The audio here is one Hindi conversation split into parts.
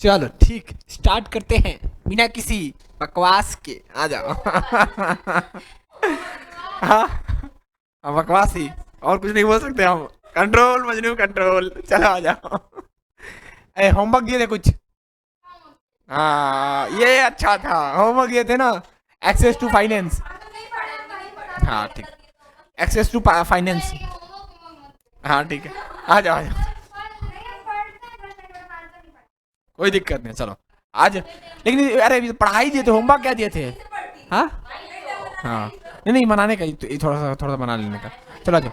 चलो ठीक, स्टार्ट करते हैं बिना किसी बकवास के। आ जाओ। हाँ, बकवास ही, और कुछ नहीं बोल सकते हम। कंट्रोल मजनू कंट्रोल, चलो आ जाओ। ए होमवर्क दिए थे कुछ? हाँ ये अच्छा था, होमवर्क दिए थे ना। Access to finance. हाँ ठीक, एक्सेस टू फाइनेंस। हाँ ठीक है, आ जाओ आ जाओ, कोई दिक्कत नहीं, चलो आज। लेकिन अरे अभी तो पढ़ाई दिए थे, होमवर्क क्या दिए थे? हाँ हाँ, नहीं नहीं मनाने का थोड़ा सा मना लेने का। चलो आ जाओ,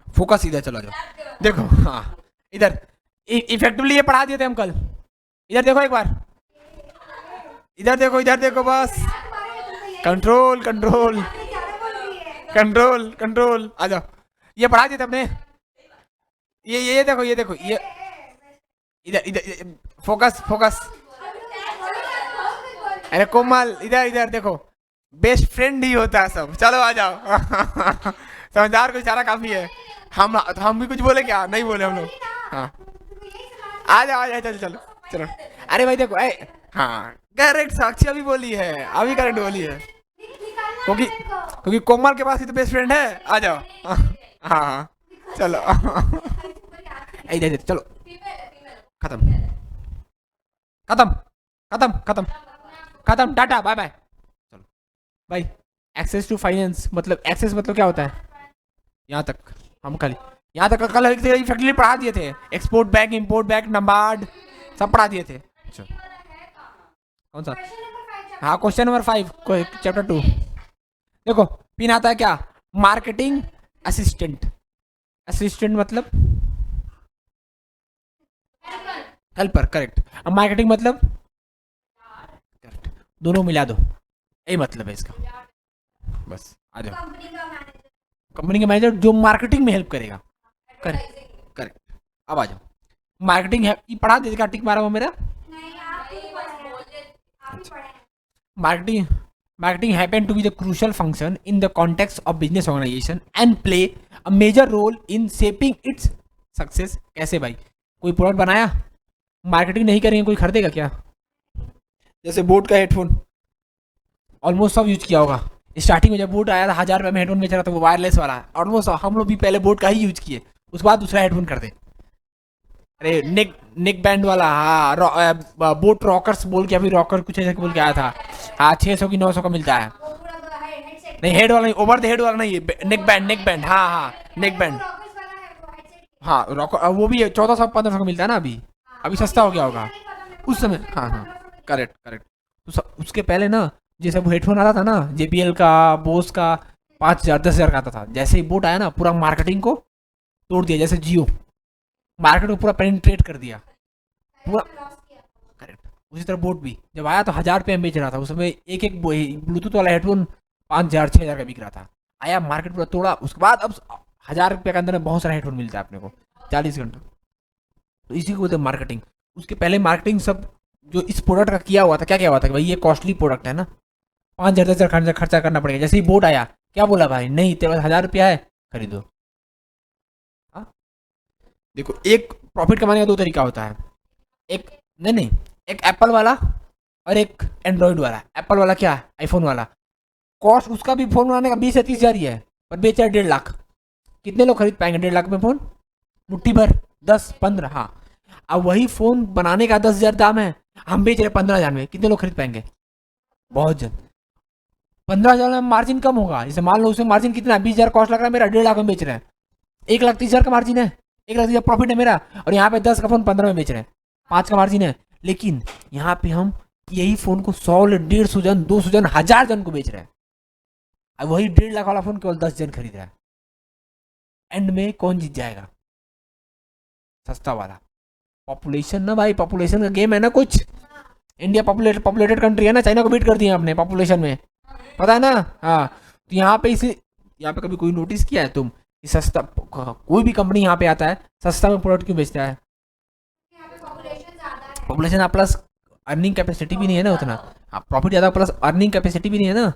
फोकस इधर, चलो आ जाओ। देखो हाँ, इधर इफेक्टिवली ये पढ़ा दिए थे हम कल। इधर देखो एक बार, इधर देखो बस। कंट्रोल कंट्रोल कंट्रोल कंट्रोल, आ जाओ। ये पढ़ा दिए थे अपने। ये देखो, ये देखो ये, इधर इधर, फोकस फोकस। अरे कोमल इधर इधर देखो, बेस्ट फ्रेंड ही होता है सब। चलो आ जाओ। समझदार को इशारा काफी है। हम भी कुछ बोले क्या? नहीं बोले हम लोग। हाँ आ जाओ चलो चलो चलो। अरे भाई देखो हाँ करेक्ट, साक्षी अभी बोली है, अभी करेक्ट बोली है। क्योंकि कोमल के पास ही तो बेस्ट फ्रेंड है। आ जाओ। हाँ हाँ चलो। इधर इधर चलो, खत्म खत्म खत्म खत्म खत्म, टाटा बाय बाय। चलो भाई, एक्सेस टू फाइनेंस मतलब, एक्सेस मतलब क्या होता है? यहाँ तक हम कल, यहाँ तक कल इफेक्टिवली पढ़ा दिए थे। Export bank, import bank, NABARD सब पढ़ा दिए थे। अच्छा कौन सा? हाँ क्वेश्चन नंबर 5 चैप्टर 2। देखो पिन आता है क्या? Marketing assistant. असिस्टेंट मतलब हेल्पर, करेक्ट। अब मार्केटिंग मतलब करेक्ट, दोनों मिला दो, यही मतलब है इसका। बस आ जाओ। कंपनी का मैनेजर जो मार्केटिंग में हेल्प करेगा। करेक्ट करेक्ट, अब आ जाओ। मार्केटिंग है ये पढ़ा दे, टिक मारा वो मेरा। Marketing, marketing happen to be the crucial function in the context of business organization and play a major role in shaping its success। कैसे भाई? कोई प्रोडक्ट बनाया, मार्केटिंग नहीं करेंगे कोई खरीदेगा क्या? जैसे बोट का हेडफोन, ऑलमोस्ट सब यूज किया होगा। स्टार्टिंग में जब बोट आया था 1000 रुपये में हेडफोन बेच रहा था, वो वायरलेस वाला, ऑलमोस्ट हम लोग भी पहले बोट का ही यूज किए, उसके बाद दूसरा हेडफोन कर दे। अरे नेक नेक बैंड वाला, हाँ बोट रॉकर्स बोल के, अभी रॉकर कुछ ऐसा बोल के आया था। हाँ 600 की 900 का मिलता है। नहीं हेड वाला नहीं, ओवर द हेड वाला नहीं, नेक बैंड, नेक बैंड, हाँ हाँ नेक बैंड। हाँ रॉकर वो भी 1400 1500 का मिलता है ना अभी। अभी सस्ता हो गया होगा उस समय। हाँ हाँ करेक्ट करेक्ट। तो उसके पहले ना, जैसे वो हेडफोन आता था ना JBL का, बोस का, 5000 10,000 का आता था। जैसे ही बोट आया ना, पूरा मार्केटिंग को तोड़ दिया। जैसे जियो मार्केट को पूरा पेनिट्रेट कर दिया पूरा। करेक्ट, उसी तरह बोट भी जब आया तो 1000 रुपये में बेच रहा था। उसमें एक एक ब्लूटूथ वाला हेडफोन 5000 6000 का बिक रहा था। आया मार्केट पूरा तोड़ा, उसके बाद अब 1000 रुपये के अंदर में बहुत सारा हेडफोन मिलता है अपने को 40 घंटा। तो इसी को बोलते हैं मार्केटिंग। उसके पहले मार्केटिंग सब जो इस प्रोडक्ट का किया हुआ था, क्या किया हुआ था कि भाई ये कॉस्टली प्रोडक्ट है ना, 5000 खर्चा करना पड़ेगा। जैसे ही बोट आया, क्या बोला भाई, नहीं तेरे पास 1000 रुपया है, खरीदो। हाँ? देखो एक प्रॉफिट कमाने का दो तरीका होता है। एक नहीं नहीं, एक एप्पल वाला और एक एंड्रॉइड वाला। एप्पल वाला क्या, आईफोन वाला, कॉस्ट उसका भी फोन बनाने का 20 से 30 हजार ही है, पर बेचा है 1.5 लाख। कितने लोग खरीद पाएंगे 1.5 लाख में फोन? मुट्ठी भर, 10 15। हाँ अब वही फोन बनाने का 10,000 दाम है, हम बेच रहे 15,000 में, कितने लोग खरीद पाएंगे? बहुत जन। 15,000 में मार्जिन कम होगा। जैसे मान लो उसमें मार्जिन कितना है, 20,000 कॉस्ट लग रहा है मेरा, 1.5 लाख में बेच रहे हैं, 1,30,000 का मार्जिन है, 1,30,000 प्रॉफिट है मेरा। और यहाँ पे 10 का फोन 15 में बेच रहे हैं, 5 का मार्जिन है। लेकिन यहाँ पे हम यही फोन को 100 150 जन, 200 जन, 1000 जन को बेच रहे हैं। अब वही 1.5 लाख वाला फोन केवल 10 जन खरीद रहा है। एंड में कौन जीत जाएगा? सस्ता वाला। पॉपुलेशन ना भाई, पॉपुलेशन का गेम है ना कुछ। इंडिया पॉपुलेटेड कंट्री है ना, चाइना को बीट कर दिया आपने पॉपुलेशन में, पता है ना। हाँ तो यहाँ पे इसे, यहाँ पे कभी कोई नोटिस किया है तुम कि सस्ता, कोई भी कंपनी यहाँ पे आता है सस्ता में प्रोडक्ट क्यों बेचता है? पॉपुलेशन प्लस अर्निंग कैपेसिटी भी नहीं है ना उतना। हाँ प्रॉफिट ज़्यादा प्लस अर्निंग कैपेसिटी भी नहीं है ना।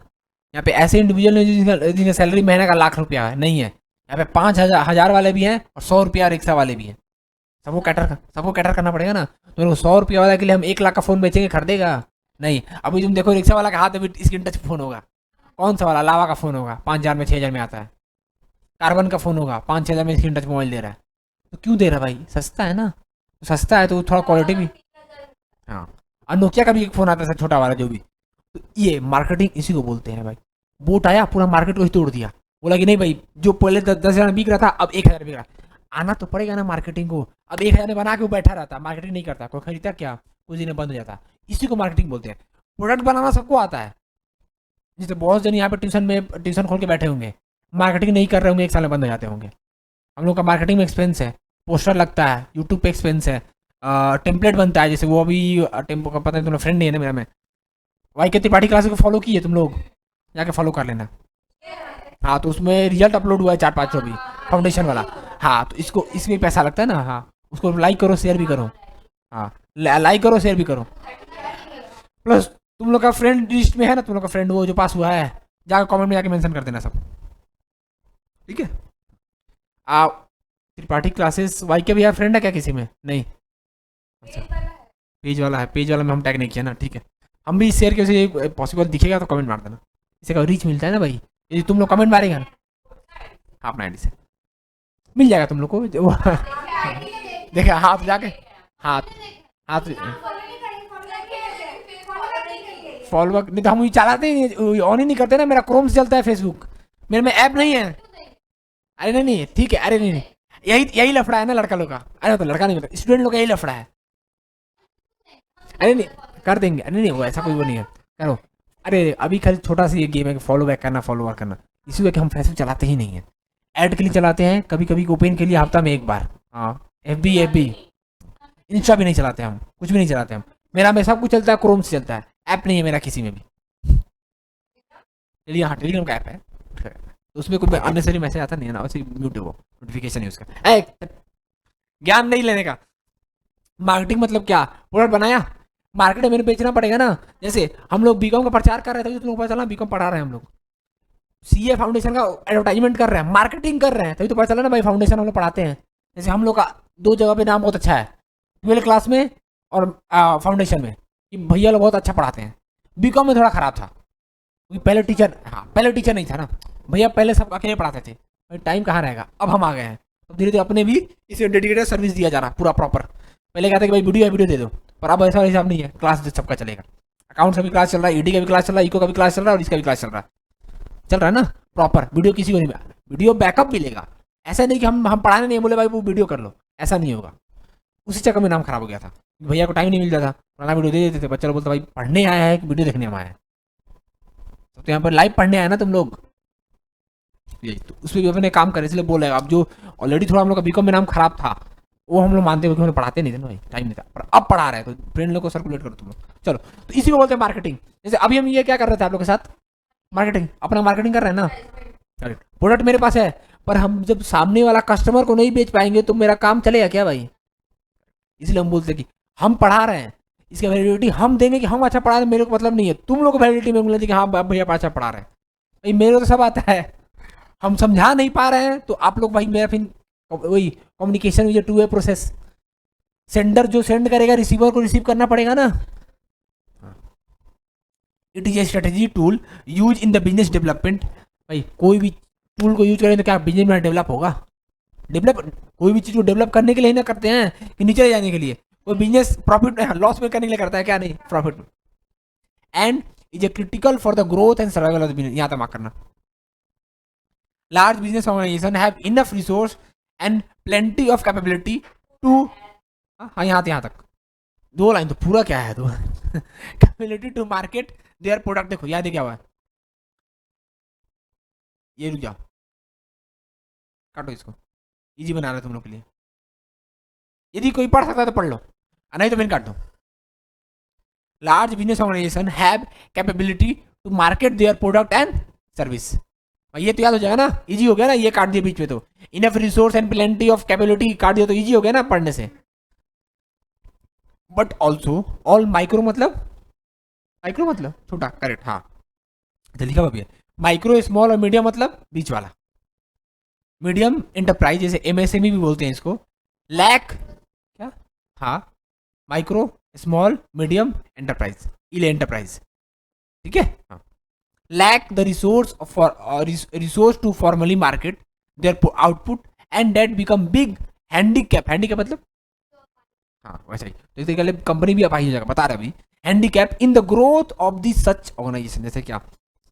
यहाँ पे ऐसे इंडिविजुअल ने जिनका सैलरी महीने का 1,00,000 रुपया है, नहीं है। यहाँ पे 5,000 वाले भी हैं और 100 रुपया रिक्शा वाले भी हैं। सबको कैटर करना पड़ेगा ना। तो 100 रुपया वाला के लिए हम 1 लाख का फोन बेचेंगे, खरीदेगा नहीं। अभी तुम देखो रिक्शा वाला के हाथ में स्क्रीन टच फोन होगा, कौन सा वाला, लावा का फोन होगा, 5,000 में 6,000 में आता है। कार्बन का फोन होगा, 5-6 हज़ार में स्क्रीन टच मोबाइल दे रहा है। तो क्यों दे रहा है भाई, सस्ता है ना। तो सस्ता है तो थोड़ा क्वालिटी भी। हाँ, और नोकिया का भी एक फोन आता है छोटा वाला जो भी। तो ये मार्केटिंग इसी को बोलते हैं भाई। बोट आया, पूरा मार्केट को ही तोड़ दिया। बोला कि नहीं भाई, जो पहले 10,000 में बिक रहा था अब 1,000 बिक रहा है। आना तो पड़ेगा ना मार्केटिंग को। अब 1,000 में बना के वो बैठा रहता, मार्केटिंग नहीं करता, कोई खरीदता क्या, कुछ दिन में बंद हो जाता। इसी को मार्केटिंग बोलते हैं। प्रोडक्ट बनाना सबको आता है। जैसे बहुत जन यहाँ पे ट्यूशन खोल के बैठे होंगे, मार्केटिंग नहीं कर रहे होंगे, 1 साल में बंद हो जाते होंगे। हम लोग का मार्केटिंग में एक्सपेंस है, पोस्टर लगता है, यूट्यूब पे एक्सपेंस है, टेम्पलेट बनता है। जैसे वो अभी टेम्पो का पता है, तुम्हारा फ्रेंड नहीं है ना मेरा, में वाई के त्रिपाठी क्लास को फॉलो किए तुम लोग, जाके फॉलो कर लेना। हाँ, तो उसमें रिजल्ट अपलोड हुआ है 4-5 भी, फाउंडेशन वाला। हाँ, तो इसको इसमें पैसा लगता है ना। हाँ, उसको लाइक करो, शेयर भी करो। हाँ, लाइक करो, शेयर भी करो। प्लस तुम लोग का फ्रेंड लिस्ट में है ना, तुम लोग का फ्रेंड वो जो पास हुआ है, जाकर कमेंट में जाके मेंशन कर देना सब, ठीक है। आप त्रिपाठी क्लासेस वाई के भी यार फ्रेंड है क्या किसी में? नहीं, अच्छा पेज वाला है, पेज वाला में हम टैग नहीं किया ना, ठीक है। हम भी शेयर के उसे पॉसिबल दिखेगा तो कमेंट मार देना, इससे का रीच मिलता है ना भाई। यदि तुम लोग कमेंट मारेगा ना अपना आईडी से, मिल जाएगा तुम लोग को देखा हाथ जाके, हाथ हाथ फॉलो नहीं तो हम चलाते ही नहीं, ऑन ही नहीं करते ना। मेरा क्रोम से चलता है फेसबुक, मेरे में ऐप नहीं है। अरे नहीं नहीं ठीक है, अरे नहीं नहीं, यही यही लफड़ा है ना लड़का लोग का। अरे तो लड़का नहीं मतलब स्टूडेंट लोग का यही लफड़ा है। अरे नहीं कर देंगे, अरे नहीं वो ऐसा कोई वो नहीं है, करो। अरे अभी खाली छोटा सा ये गेम है कि फॉलो बैक करना, फॉलो बैक करना। इसी वजह हम फेसबुक चलाते ही नहीं है, ऐड के लिए चलाते हैं, कभी कभी ओपन के लिए हफ्ता में 1 बार। हाँ, एफ बी इंस्टा भी नहीं चलाते हम, कुछ भी नहीं चलाते हम। मेरा में सब कुछ चलता है, क्रोम से चलता है, ऐप नहीं है मेरा किसी में भी। चलिए हाँ, टेलीग्राम का ऐप है, तो उसमें कोई अननेसरी मैसेज आता नहीं है ना, वैसे म्यूट है वो, नोटिफिकेशन है उसका। ज्ञान नहीं लेने का। मार्केटिंग मतलब क्या, प्रोडक्ट बनाया, मार्केट में मैंने बेचना पड़ेगा ना। जैसे हम लोग बीकॉम का प्रचार कर रहे थे, तो तुम लोग पता चला बीकॉम पढ़ा रहे हैं हम लोग। सीए फाउंडेशन का एडवर्टाइजमेंट कर रहे हैं, मार्केटिंग कर रहे हैं, तभी तो पता चला ना भाई फाउंडेशन हम लोग पढ़ाते हैं। जैसे हम लोग का 2 जगह पे नाम बहुत अच्छा है, 12 क्लास में और फाउंडेशन में, कि भैया लोग बहुत अच्छा पढ़ाते हैं। बीकॉम में थोड़ा खराब था, क्योंकि पहले टीचर, हाँ पहले टीचर नहीं था ना भैया, पहले सब अकेले पढ़ाते थे, भाई टाइम कहाँ रहेगा। अब हम आ गए हैं, तो धीरे धीरे अपने भी इसे डेडिकेटेड सर्विस दिया जा रहा पूरा प्रॉपर। पहले कहते कि भाई वीडियो दे दो, पर अब ऐसा हिसाब नहीं है, क्लास सबका चलेगा। अकाउंट का भी क्लास चल रहा है, ईडी का भी क्लास चल रहा है, इको का भी क्लास चल रहा है, और इसका भी क्लास चल रहा है ना प्रॉपर। वीडियो किसी को नहीं, वीडियो बैकअप मिलेगा। ऐसा नहीं कि हम पढ़ाने नहीं बोले भाई वो वीडियो कर लो, ऐसा नहीं होगा। उसी चक्कर में नाम खराब हो गया था, भैया को टाइम नहीं मिल जाता, पुराना वीडियो दे देते थे, बच्चा बोलता भाई पढ़ने आया है कि वीडियो देखने हम आया है। तो यहाँ पर लाइव पढ़ने आया ना तुम लोग, यही तो उसमें भी अपने काम करे, इसलिए बोल रहे अब जो ऑलरेडी थोड़ा हम लोग का बीकॉम में नाम खराब था, वो हम लोग मानते हुए कि हम पढ़ाते नहीं थे ना भाई, टाइम नहीं था, पर अब पढ़ा रहे हैं, तो फ्रेंड लोग को सर्कुलेट करो तुम लोग। चलो, तो इसी को बोलते हैं मार्केटिंग। जैसे अभी हम ये क्या कर रहे थे आप लोग के साथ, मार्केटिंग, अपना मार्केटिंग कर रहे हैं ना। प्रोडक्ट मेरे पास है, पर हम जब सामने वाला कस्टमर को नहीं बेच पाएंगे तो मेरा काम चलेगा क्या भाई। इसलिए हम बोलते हैं कि हम पढ़ा रहे हैं, इसकी वैलिडिटी हम देंगे कि हम अच्छा पढ़ा रहे हैं, मेरे को मतलब नहीं है। तुम लोग को वैलिडिटी में मिलेगी कि हाँ भैया अच्छा पढ़ा रहे हैं, भाई मेरे को तो सब आता है। हम समझा नहीं पा रहे हैं तो आप लोग भाई, मेरा फिर वही कम्युनिकेशन ये 2 वे प्रोसेस, सेंडर जो सेंड करेगा रिसीवर को रिसीव करना पड़ेगा ना। It is a strategy tool use in the business development. भाई कोई भी टूल को यूज करें तो क्या बिजनेस में डेवलप होगा। डेवलप कोई भी चीज़ को डेवलप करने के लिए ना करते हैं कि नीचे जाने के लिए। कोई बिजनेस प्रॉफिट लॉस में करने के लिए करता है क्या, नहीं, प्रॉफिट में। And is a critical for the growth and survival of the business, यहाँ तक मार्क करना। Large business organisation have enough resource and plenty of capability to, हाँ यहाँ तक 2 लाइन तो पूरा क्या है, 2 capability to market their product. देखो याद है क्या हुआ है, ये रुक जाओ, काटो इसको, इजी बना रहे तुम लोग के लिए। यदि कोई पढ़ सकता है तो पढ़ लो, नहीं तो मैंने काट दो। Large business organisation have capability to market their product and service. ये तो याद हो जाएगा ना, इजी हो गया ना, ये काट दिया बीच में तो। Enough resource and plenty of capability काट दिया तो इजी हो गया ना पढ़ने से। बट ऑल्सो ऑल माइक्रो मतलब छोटा, करेक्ट, हाँ तो लिखा हुआ भी है। माइक्रो स्मॉल और मीडियम मतलब बीच वाला। मीडियम एंटरप्राइज जैसे एमएसएमई भी बोलते हैं इसको, लैक हाँ, माइक्रो स्मॉल मीडियम एंटरप्राइज, इले एंटरप्राइज, ठीक है। हाँ, lack the resource for resource to formally market their output and that become big handicap. Handicap मतलब हाँ वैसे ही, तो इस तरीके से कंपनी भी अपाहिज हो जाएगा, बता रहे अभी। Handicap in the growth of the such organisation. जैसे क्या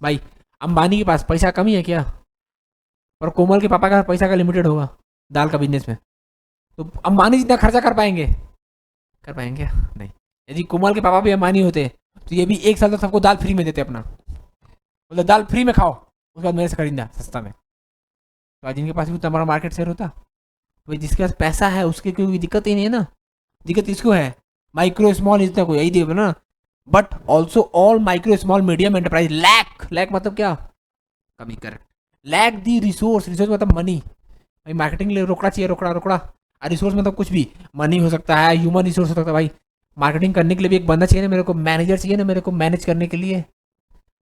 भाई, अंबानी के पास पैसा कमी है क्या? और कोमल के पापा का पैसा का लिमिटेड होगा दाल का बिजनेस में, तो अंबानी जितना खर्चा कर पाएंगे? कर पाएंगे क्या? नहीं। यदि कोमल के पापा भी अंबानी होते तो ये भी एक साल तक सबको दाल फ्री में देते अपना, मतलब दाल फ्री में खाओ, उसके बाद मेरे से खरीदना सस्ता में। तो आज इनके पास भी उतना बड़ा मार्केट शेयर होता। तो जिसके पास पैसा है उसके कोई दिक्कत ही नहीं है ना। दिक्कत इसको है, माइक्रो स्मॉल इतना कोई यही देगा ना। But also all micro small medium enterprise lack, lack मतलब क्या? कमी, correct. Lack the resource, resource मतलब मनी। भाई मार्केटिंग के लिए रोकड़ा चाहिए, रोकड़ा रोकड़ा। और रिसोर्स मतलब कुछ भी, मनी हो सकता है, ह्यूमन रिसोर्स हो सकता है। भाई मार्केटिंग करने के लिए भी एक बंदा चाहिए ना मेरे को, मैनेजर चाहिए ना मेरे को मैनेज करने के लिए।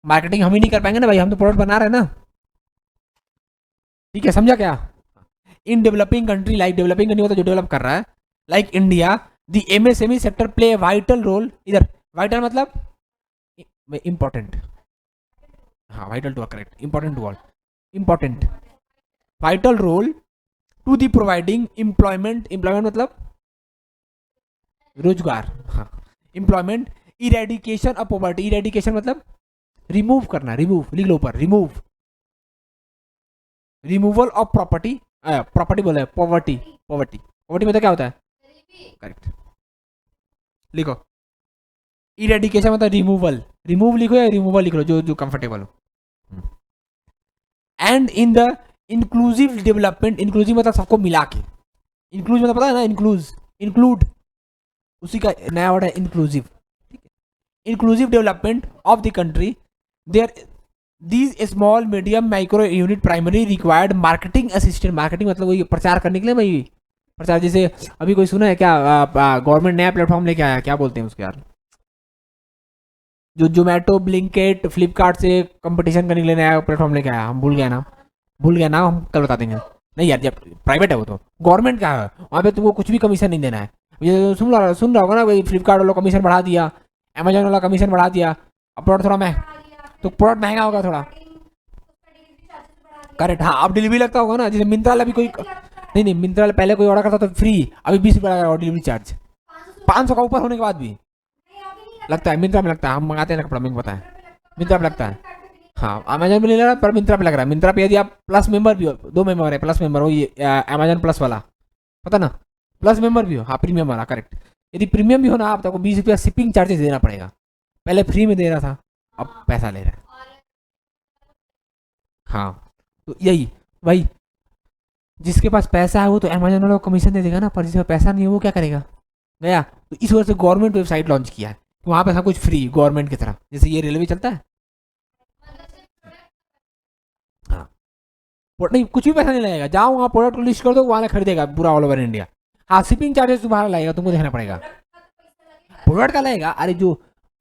मार्केटिंग हम ही नहीं कर पाएंगे ना भाई, हम तो प्रोडक्ट बना रहे हैं ना। ठीक है, समझा क्या? In developing country, like developing country मतलब जो डेवलप कर रहा है, like India, the MSME sector play vital role. इधर वाइटल मतलब इंपॉर्टेंट, हाँ vital to, correct, important to all, important, vital role to the providing employment. Employment मतलब रोजगार, हाँ, employment, eradication of poverty. Eradication मतलब रिमूव करना, रिमूव लिख लो ऊपर, remove, removal of property, property बोला है पॉवर्टी, पॉवर्टी, पॉवर्टी मतलब क्या होता है? करेक्ट, लिखो। इरेडिकेशन मतलब रिमूवल, रिमूव लिखो या रिमूवल लिख लो, जो जो कंफर्टेबल हो। And in the inclusive development, inclusive मतलब सबको मिला के, इंक्लूज मतलब पता है ना, इंक्लूज, इंक्लूड, उसी का नया वर्ड है इंक्लूसिव, ठीक है। Inclusive development of the country, there these small medium micro unit primary required marketing assistant. Marketing मतलब वही प्रचार करने के लिए भाई, प्रचार। जैसे अभी कोई सुना है क्या, गवर्नमेंट नया प्लेटफॉर्म लेके आया, क्या बोलते हैं उसके यार, जो जोमेटो ब्लिंकेट फ्लिपकार्ट से कंपटीशन करने के लिए नया प्लेटफॉर्म लेके आया, हम भूल गया नाम, भूल गया नाम, हम कल बता देंगे। नहीं यार, जब प्राइवेट है वो तो, गवर्नमेंट का है, वहाँ पे तुमको कुछ भी कमीशन नहीं देना है। ये सुन रहा होगा ना भाई, फ्लिपकार्ट वालों कमीशन बढ़ा दिया, अमेजोन वाला कमीशन बढ़ा दिया, अब प्रोडक्ट थोड़ा तो प्रोडक्ट महंगा होगा थोड़ा, करेक्ट। हाँ, अब डिलीवरी लगता होगा ना, जैसे मिंत्रा वाला भी कोई, नहीं नहीं, मिंत्रा वाला पहले कोई ऑर्डर करता तो फ्री, अभी 20 रुपये लगा डिलीवरी चार्ज, 500 का ऊपर होने के बाद भी लगता है। मिंत्रा में लगता है, हम मंगाते हैं ना कपड़ा, मेरे को पता है, मिंत्रा में लगता है। हाँ, अमेजन में नहीं लग रहा पर मिंत्रा पे लग रहा है। मिंत्रा पे यदि आप प्लस मेंबर भी हो, 2 मेंबर है, प्लस मेंबर हो, ये अमेजन प्लस वाला, पता ना, प्लस मेंबर भी हो, हाँ प्रीमियम वाला, करेक्ट। यदि प्रीमियम भी हो ना, आप तो 20 रुपया शिपिंग चार्जेस देना पड़ेगा। पहले फ्री में दे रहा था, अब पैसा ले रहा है। हाँ, तो यही भाई, जिसके पास पैसा है वो तो अमेजन वालों को कमीशन दे देगा ना, पर जिसके पास पैसा नहीं है वो क्या करेगा? गया। तो इस वजह से गवर्नमेंट वेबसाइट लॉन्च किया है, वहाँ पे सब कुछ फ्री गवर्नमेंट की तरह, जैसे ये रेलवे चलता है। हाँ, नहीं कुछ भी पैसा नहीं लगेगा, जाओ वहाँ प्रोडक्ट को लिस्ट कर दो, वहाँ खरीदेगा पूरा ऑल ओवर इंडिया। हाँ, शिपिंग चार्जेस तुम्हारा लगेगा, तुमको देखना पड़ेगा, प्रोडक्ट का लगेगा। अरे जो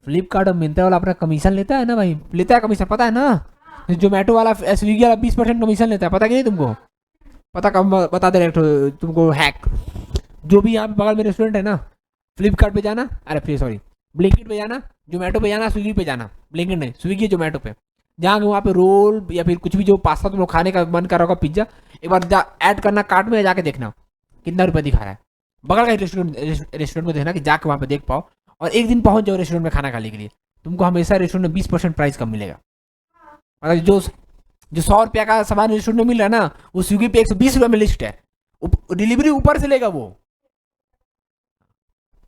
फ्लिपकार्ट और मिंत्रा वाला अपना कमीशन लेता है ना भाई, लेता है कमीशन, पता है ना। जोमेटो वाला, स्विगी वाला 20% कमीशन लेता है, पता कि नहीं तुमको? पता कम, बता दे तुमको हैक। जो भी यहाँ पे बगल में रेस्टोरेंट है ना, फ्लिपकार्ट पे जाना, अरे फिर सॉरी, ब्लिंकिट पे जाना, जोमेटो पे जाना, स्विगी पे जाना, ब्लिंकिट नहीं, स्विगी जोमेटो पे जहाँ वहाँ पे रोल या फिर कुछ भी जो पास्ता तुम लोग खाने का मन कर रहा होगा, पिज्जा, एक बार ऐड करना कार्ट में, जाके देखना कितना रुपये दिखा रहा है। बगल का रेस्टोरेंट में देखना कि जाके वहाँ पे देख पाओ, और एक दिन पहुंच जाओ रेस्टोरेंट में खाना खाने के लिए, तुमको हमेशा रेस्टोरेंट में 20% प्राइस कम मिलेगा। मतलब जो 100 रुपया का सामान रेस्टोरेंट में मिल रहा है ना, वो स्विगी पे 120 रुपये में लिस्ट है। डिलीवरी ऊपर से लेगा, वो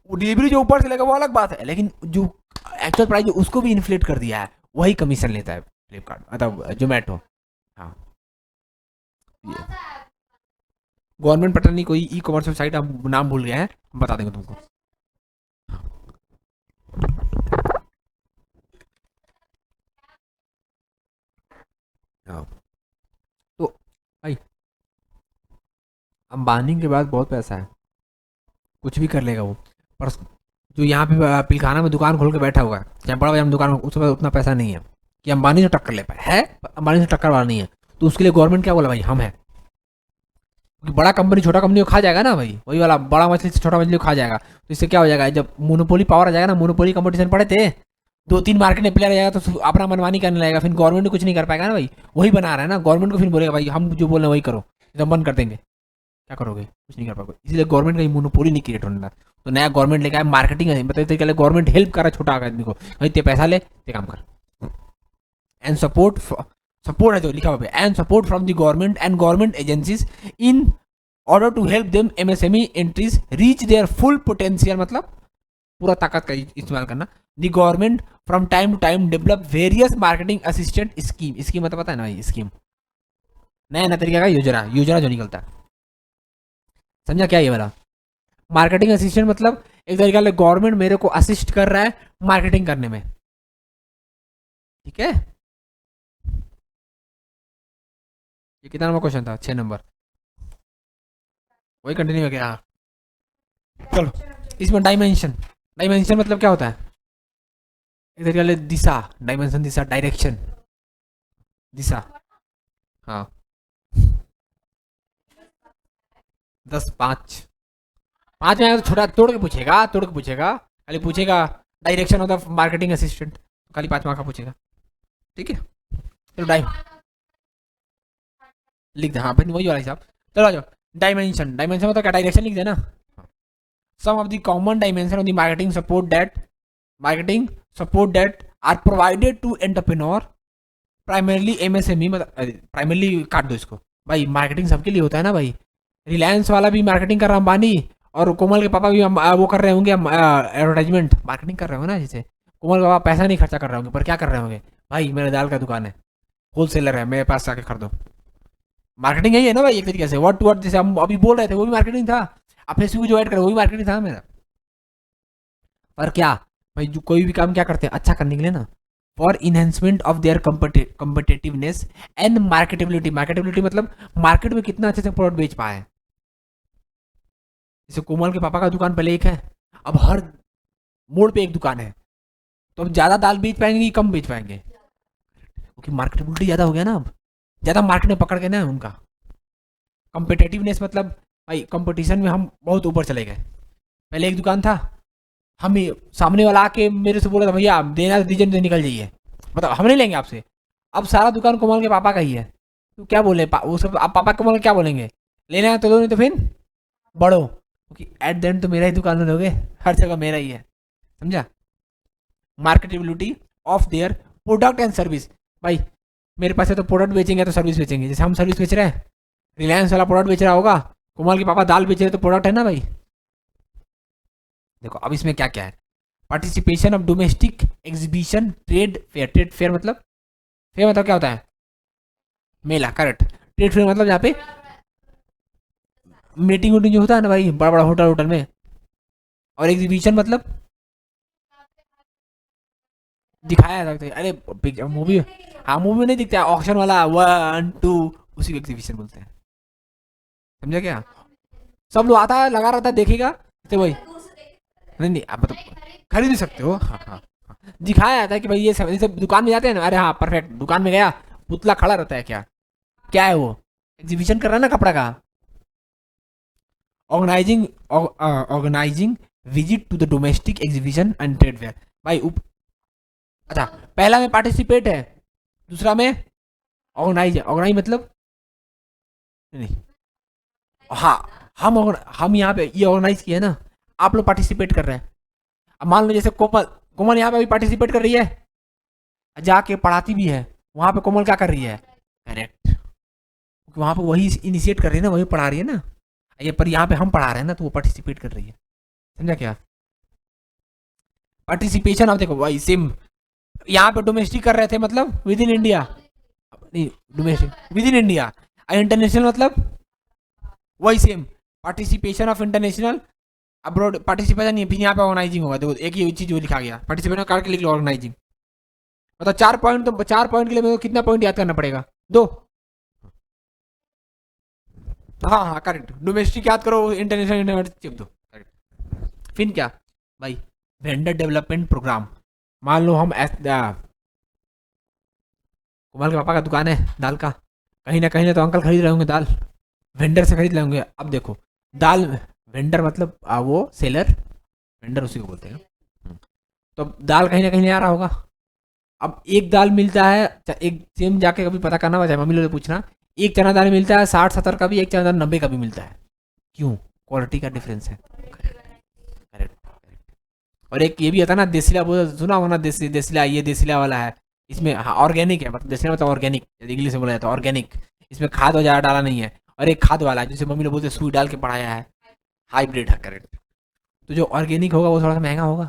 डिलीवरी जो ऊपर से लेगा वो अलग बात है, लेकिन जो एक्चुअल प्राइस उसको भी इन्फ्लेट कर दिया है, वही कमीशन लेता है फ्लिपकार्ट मतलब जोमेटो। हाँ, गवर्नमेंट पता नहीं कोई ई कॉमर्स वेबसाइट, हम नाम भूल गए हैं, बता देंगे तुमको। हाँ, तो भाई अंबानी के पास बहुत पैसा है, कुछ भी कर लेगा वो। पर जो यहाँ पे पिलखाना में दुकान खोल के बैठा हुआ है, चाहे बड़ा बड़ा दुकान, उसके पास उतना पैसा नहीं है कि अंबानी से टक्कर ले पाए, है अंबानी से टक्कर वाला नहीं है। तो उसके लिए गवर्नमेंट क्या बोला भाई, हम है, क्योंकि बड़ा कंपनी छोटा कंपनी को खा जाएगा ना भाई, वही वाला बड़ा मछली से छोटा मछली को खा जाएगा। तो इससे क्या हो जाएगा, जब मोनोपोली पावर आ जाएगा ना, मोनोपोली कंपटीशन पड़े थे, 2-3 मार्केट में प्लेयर आ जाएगा तो अपना मनमानी करने लगेगा, फिर गवर्नमेंट कुछ नहीं कर पाएगा ना भाई। वही बना रहा है ना, गवर्नमेंट को फिर बोलेगा भाई हम जो बोल रहे हैं वही करो, एकदम बंद कर देंगे, क्या करोगे, कुछ नहीं कर पाओगे। इसलिए गवर्नमेंट का मोनोपोली नहीं क्रिएट होने लगा। तो नया गवर्नमेंट लेके आया मार्केटिंग, मतलब गवर्नमेंट हेल्प कर रहा है छोटा आदमी को, भाई ते पैसा ले ते काम कर। एंड सपोर्ट है जो लिखा हुआ है, and support from the government and government agencies in order to help them MSME entries reach their full potential, मतलब पूरा ताकत का इस्तेमाल करना। The government from time to time develop various marketing assistant scheme, scheme मतलब पता है ना भाई, स्कीम नया नया तरीके का योजना, योजना जो निकलता है, समझा क्या ये वाला। मार्केटिंग असिस्टेंट मतलब एक तरीके से गवर्नमेंट मेरे को असिस्ट कर रहा है मार्केटिंग करने में, ठीक है। ये कितना नंबर क्वेश्चन था, 6 नंबर, वही कंटिन्यू हो गया। चलो इसमें डायमेंशन, डायमेंशन मतलब क्या होता है, एक तरीके से दिशा, डायमेंशन दिशा, डायरेक्शन, दिशा। हाँ 10 5 5 में आएगा तो छोटा तोड़ के पूछेगा, तोड़ के पूछेगा, खाली पूछेगा direction of the marketing assistant, खाली 5 मार्क का पूछेगा, ठीक है। चलो लिख दे, हाँ फिर वही वाला हिसाब। चलो आ जाओ, डायमेंशन, डायमेंशन मतलब क्या, डायरेक्शन लिख देना। Some of the common dimension of the marketing support that are provided to entrepreneur primarily MSME, मतलब प्राइमरली काट दो इसको भाई, मार्केटिंग सबके लिए होता है ना भाई। रिलायंस वाला भी मार्केटिंग कर रहा है, अंबानी, और कोमल के पापा भी वो कर रहे होंगे एडवर्टाइजमेंट मार्केटिंग कर रहे होंगे ना, जैसे कोमल के पापा पैसा नहीं खर्चा कर रहे होंगे, पर क्या कर रहे होंगे भाई, मेरे दाल का दुकान है, होलसेलर है, मेरे पास आके खरीदो, मार्केटिंग यही है ना भाई एक तरीके से, वर्ड टू वर्ड जैसे हम अभी बोल रहे थे वो भी मार्केटिंग था, अब फेसबुक जो ऐड करे वो भी मार्केटिंग था मेरा। पर क्या भाई, जो कोई भी काम क्या करते हैं अच्छा करने के लिए ना, for enhancement of their competitiveness and marketability, marketability मतलब मार्केट में कितना अच्छे से प्रोडक्ट बेच पाए। जैसे कोमल के पापा का दुकान पहले एक है, अब हर मोड़ पे एक दुकान है, तो अब ज्यादा दाल बेच पाएंगे कि कम बेच पाएंगे, क्योंकि मार्केटेबिलिटी ज्यादा हो गया ना, अब ज्यादा मार्केट में पकड़ के ना उनका। कम्पिटेटिवनेस मतलब भाई कंपटीशन में हम बहुत ऊपर चले गए, पहले एक दुकान था, हम ही सामने वाला आके मेरे से बोला था भैया देना तो दीजिए, नहीं निकल जाइए, मतलब हम नहीं लेंगे आपसे, अब सारा दुकान कोमल के पापा का ही है, तो क्या बोले वो सब, आप पापा कोमल क्या बोलेंगे, लेना है तो दो नहीं तो फिर बढ़ो, क्योंकि एट द एंड तो मेरा ही दुकान में दोगे, हर जगह मेरा ही है, समझा। Marketability of their product and service, भाई मेरे पास है तो प्रोडक्ट बेचेंगे तो सर्विस बेचेंगे, जैसे हम सर्विस बेच रहे हैं, रिलायंस वाला प्रोडक्ट बेच रहा होगा, कोमल के पापा दाल बेच रहे तो प्रोडक्ट है ना भाई। देखो अब इसमें क्या क्या है, participation of domestic exhibition, trade fair मतलब, फेयर मतलब क्या होता है, मेला, करेक्ट। ट्रेड फेयर मतलब यहाँ पे मीटिंग वूटिंग जो होता है ना भाई, बड़ा बड़ा होटल होटल में, और एग्जीबिशन मतलब दिखाया जाता है, अरे मूवी, हाँ मूवी में नहीं दिखता, ऑक्शन वाला 1 2 उसी को एग्जीबिशन बोलते हैं, समझा क्या। सब लोग आता है लगा रहता है देखेगा, तो भाई नहीं नहीं आप मतलब खरीद भी सकते हो, हाँ हाँ हाँ। दिखाया जाता है कि भाई ये सब, दुकान में जाते हैं ना, अरे हाँ परफेक्ट, दुकान में गया पुतला खड़ा रहता है, क्या क्या है वो, एग्जीबिशन कर रहा है ना कपड़ा का। Organising organising visit to the domestic exhibition and trade fair, भाई अच्छा पहला में पार्टिसिपेट है, दूसरा में ऑर्गेनाइज, ऑर्गेनाइज मतलब नहीं, हाँ हम यहाँ पे ये ऑर्गेनाइज किया है ना, आप लोग पार्टिसिपेट कर रहे हैं। अब मान लो जैसे कोमल, कोमल यहाँ पे अभी पार्टिसिपेट कर रही है, जाके पढ़ाती भी है, वहां पे कोमल क्या कर रही है, करेक्ट, वहां पे वही इनिशिएट कर रही है ना, वही पढ़ा रही है ना, ये पर यहाँ पे हम पढ़ा रहे हैं ना, तो वो पार्टिसिपेट कर रही है, समझा क्या। पार्टिसिपेशन, अब देखो भाई सेम, यहाँ पे डोमेस्टिक कर रहे थे मतलब विद इन इंडिया, नहीं domestic with in India, international मतलब वही same, participation of international abroad, participation नहीं, फिर यहाँ पे ऑर्गेनाइजिंग होगा, देखो एक ही चीज वो लिखा गया, पार्टिसिपेशन काट के लिख लो ऑर्गेनाइजिंग, मतलब 4 पॉइंट, तो 4 पॉइंट के लिए मेरे को कितना पॉइंट याद करना पड़ेगा, 2, हाँ हाँ करेक्ट, डोमेस्टिक याद करो, इंटरनेशनल चिप दो, करेक्ट। फिर क्या भाई, वेंडर डेवलपमेंट प्रोग्राम, मान लो हम कुमार के पापा का दुकान है दाल का, कहीं ना तो अंकल खरीद रहे होंगे दाल, वेंडर से खरीद लेंगे। अब देखो दाल, वेंडर मतलब वो सेलर, वेंडर उसी को बोलते हैं। तो अब दाल कहीं ना कहीं नहीं आ रहा होगा। अब एक दाल मिलता है, एक सेम जाके कभी पता करना चाहे मम्मी लोग से पूछना, एक चना दाल मिलता है 60-70 का भी, एक चना दाल 90 का भी मिलता है। क्यों? क्वालिटी का डिफरेंस है। करेक्ट। और एक ये भी आता है ना देसीला, वो सुना होगा ना, देसीला, ये देसीला वाला है। इसमें हाँ ऑर्गेनिक है, मतलब देसीला मतलब ऑर्गेनिक, इंग्लिश में बोला जाता है ऑर्गेनिक। इसमें खाद वगैरह डाला नहीं है। और एक खाद वाला है जिसे मम्मी लोग बोलते हैं सुई डाल के पढ़ाया है, हाइब्रिड है। करेक्ट। तो जो ऑर्गेनिक होगा वो थोड़ा सा महंगा होगा,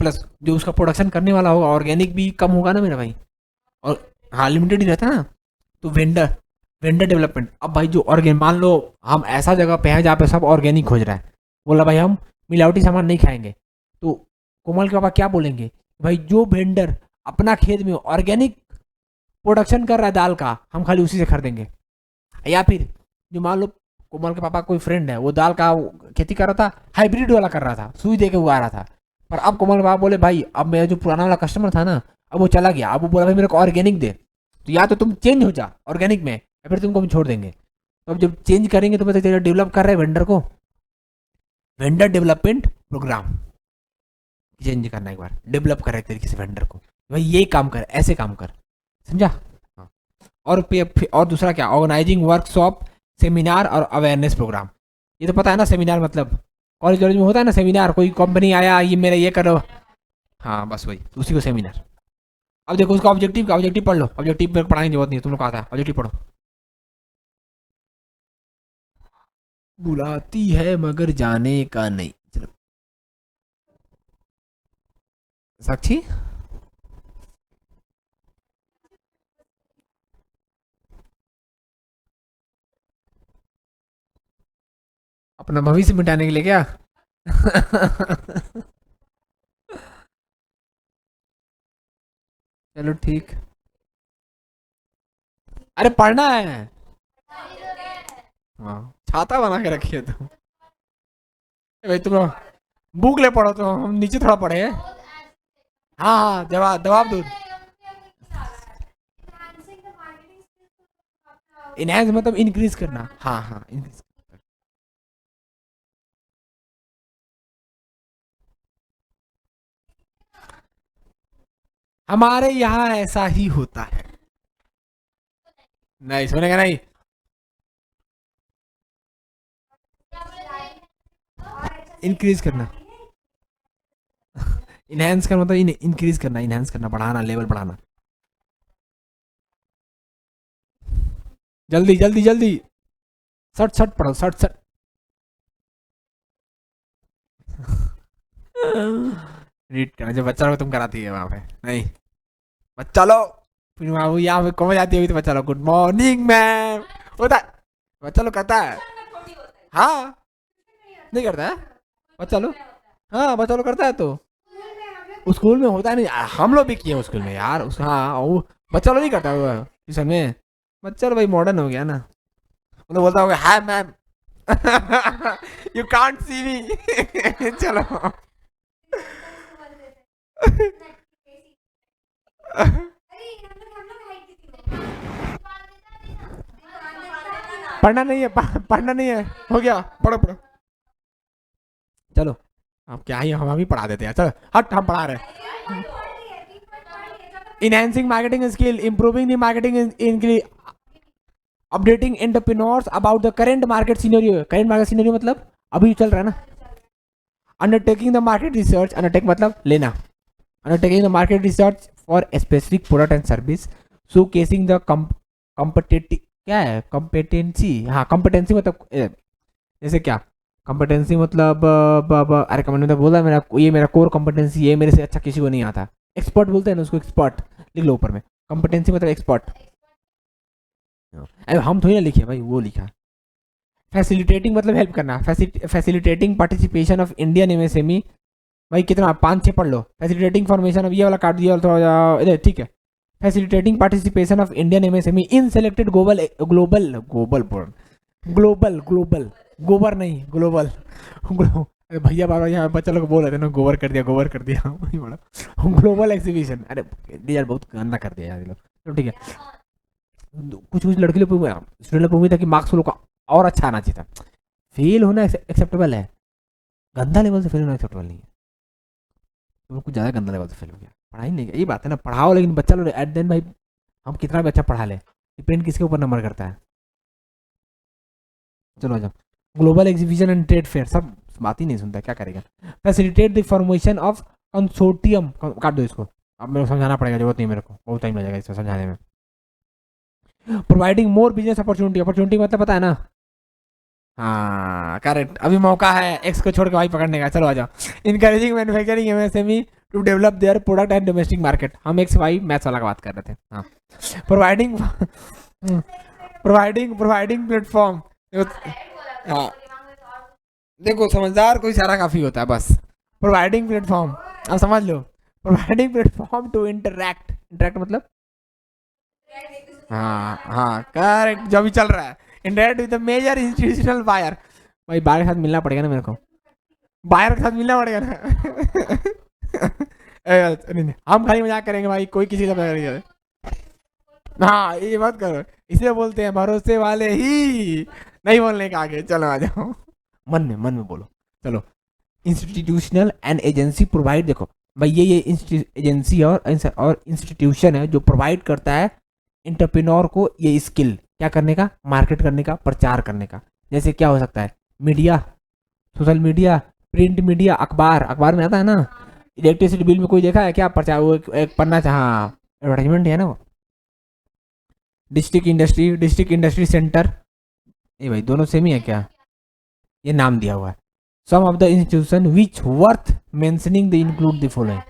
प्लस जो उसका प्रोडक्शन करने वाला होगा ऑर्गेनिक भी कम होगा ना मेरा भाई। और हाँ लिमिटेड ही रहता है ना। तो वेंडर, वेंडर डेवलपमेंट। अब भाई जो ऑर्गेन, मान लो हम ऐसा जगह पे हैं जहाँ पे सब ऑर्गेनिक खोज रहा है, बोला भाई हम मिलावटी सामान नहीं खाएंगे, तो कोमल के पापा क्या बोलेंगे, भाई जो वेंडर अपना खेत में ऑर्गेनिक प्रोडक्शन कर रहा है दाल का, हम खाली उसी से खरीदेंगे। या फिर जो मान लो कोमल के पापा कोई फ्रेंड है, वो दाल का खेती कर रहा था, हाइब्रिड वाला कर रहा था, सुई दे के उगा रहा था। पर अब कोमल के पापा बोले भाई अब मेरा जो पुराना वाला कस्टमर था ना, अब वो चला गया, अब वो बोला भाई मेरे को ऑर्गेनिक दे। तो या तो तुम चेंज हो जा ऑर्गेनिक में, या फिर तुमको हम छोड़ देंगे। तो अब जब चेंज करेंगे तो पता चलेगा डेवलप कर रहे हैं वेंडर को, वेंडर डेवलपमेंट प्रोग्राम चेंज करना, एक बार डेवलप कर एक तरीके से वेंडर को, भाई ये काम कर, ऐसे काम कर, समझा। हाँ। और दूसरा क्या, ऑर्गेनाइजिंग वर्कशॉप, सेमिनार और अवेयरनेस प्रोग्राम। ये तो पता है ना सेमिनार मतलब, कॉलेज वॉलेज में होता है ना सेमिनार, कोई कंपनी आया ये मेरा ये करो, हाँ बस वही उसी को सेमिनार। अब देखो उसका ऑब्जेक्टिव का, ऑब्जेक्टिव पढ़ लो, ऑब्जेक्टिव में पढ़ाने की जरूरत नहीं है, तुम लोग कहा था ऑब्जेक्टिव पढ़ो। बुलाती है मगर जाने का नहीं। चलो साक्षी, अपना भविष्य मिटाने के लिए क्या? चलो ठीक। अरे पढ़ना है। हाँ छाता बना के रखिए तुम। भाई तुम लोग बुक ले पढ़ो, तो हम नीचे थोड़ा पढ़े। हाँ हाँ जवाब जवाब दो। इनहेंस मतलब इंक्रीज करना, हाँ हाँ इंक्रीज। हमारे यहाँ ऐसा ही होता है। नहीं सुनेगा नहीं। इंक्रीज करना, इनहेंस करना मतलब इंक्रीज करना, इनहेंस करना, बढ़ाना, लेवल बढ़ाना। जल्दी जल्दी जल्दी, सट सट पढ़ो, सट सट। रीड करना जो बच्चा लोग तुम कराती है वहां पे, नहीं बच्चा लो, फिर वहां वो यहाँ पे कॉलेज आती है तो बच्चा लो गुड मॉर्निंग मैम होता है, बच्चा लोग करता है। हाँ नहीं करता है बच्चा लोग, हाँ बच्चा लोग करता है तो स्कूल में होता नहीं, हम लोग भी किए स्कूल में यार उस, हाँ वो बच्चा लोग नहीं करता हुआ ट्यूशन में। बच्चा लोग भाई मॉडर्न हो गया ना, मतलब बोलता होगा hi ma'am, you can't see me. चलो। पढ़ना नहीं है, पढ़ना नहीं है, हो गया, पढ़ो पढ़ो। चलो अब क्या ही हम ही पढ़ा देते हैं, चलो हट हम पढ़ा रहे हैं। Enhancing marketing skill, improving the marketing in, updating entrepreneurs about the current market scenario. Current market scenario मतलब अभी चल रहा है ना। Undertaking the market research, undertake मतलब लेना, undertaking the market research for specific product and service, show casing the competitive, क्या है कॉम्पिटेंसी, हाँ कॉम्पिटेंसी मतलब जैसे क्या, कॉम्पिटेंसी मतलब अरे कमेंट मतलब बोला मेरा, ये मेरा कोर कॉम्पिटेंसी, ये मेरे से अच्छा किसी को नहीं आता। एक्सपर्ट बोलते हैं ना उसको, एक्सपर्ट लिख लो ऊपर में, कॉम्पिटेंसी मतलब एक्सपर्ट। अरे हम थोड़ी ना लिखे भाई, वो लिखा। फैसिलिटेटिंग मतलब हेल्प करना, facilitating participation of Indian MSME. भाई कितना 5-6 पढ़ लो, फैसिलिटेटिंग फॉर्मेशन, अब ये वाला काट दिया थोड़ा इधर, ठीक है। Facilitating participation of Indian MSME in selected global global global global global, गोबर नहीं ग्लोबल। अरे भैया बाबा यहाँ बच्चा लोग बोल रहे थे ना, गोबर कर दिया, गोबर कर दिया। ग्लोबल एग्जीबिशन, अरे यार बहुत गंदा कर दिया यार ये लोग। तो ठीक है, कुछ कुछ लड़के लोग स्टूडेंट लोग उम्मीद है कि मार्क्स लोग और अच्छा आना चाहिए था। फेल होना एक्सेप्टेबल है, गंदा लेवल से फेल होना एक्सेप्टेबल नहीं है। तो कुछ ज़्यादा गंदा लेवल से फेल हो गया, पढ़ाई नहीं, यही बात है ना, पढ़ाओ लेकिन बच्चा लोग एट देन भाई हम कितना भी अच्छा पढ़ा ले, डिपेंड किसके ऊपर नंबर करता है। चलो जाओ, global exhibition and trade fair, सब बात ही नहीं सुनता, क्या करेगा। Facilitate the formation of consortium, काट दो इसको, अब मेरे को समझाना पड़ेगा, जरूरत नहीं मेरे को, बहुत टाइम लगेगा इसको समझाने में। Providing more business opportunity, opportunity मतलब पता है ना, हाँ करेक्ट, अभी मौका है एक्स को छोड़ के वाई पकड़ने का, चलो आ जाओ। Encouraging manufacturing MSME to develop their product and domestic market, हम एक्स वाई मैथ्स वाला का बात कर रहे थे। हाँ, प्रोवाइडिंग प्रोवाइडिंग प्लेटफॉर्म, हाँ देखो समझदार कोई सारा काफी होता है बस। प्रोवाइडिंग प्लेटफॉर्म, अब समझ लो, providing platform to interact, interact मतलब, हाँ हाँ करेक्ट, जो भी चल रहा है, interact with the major institutional buyer, भाई बायर के साथ मिलना पड़ेगा ना मेरे को, बायर के साथ मिलना पड़ेगा ना। नहीं नहीं, हम खाली मजाक करेंगे भाई, कोई किसी का मजाक नहीं करे, हाँ ये मत करो, इसे बोलते हैं भरोसे वाले ही, नहीं बोलने का आगे, चलो आ जाओ, मन में बोलो, चलो। इंस्टीट्यूशनल एंड एजेंसी प्रोवाइड, देखो भाई ये एजेंसी और इंस्टीट्यूशन है जो प्रोवाइड करता है इंटरप्रेन्योर को ये स्किल क्या करने का, मार्केट करने का, प्रचार करने का। जैसे क्या हो सकता है, media, social media, print media, अखबार, अखबार में आता है ना, इलेक्ट्रिसिटी बिल में कोई देखा है क्या प्रचार, वो एक पन्ना हाँ एडवर्टाइजमेंट है ना वो। डिस्ट्रिक्ट इंडस्ट्री सेंटर, ये भाई दोनों सेम ही है क्या, ये नाम दिया हुआ है। Some of the institution which worth mentioning the include the following,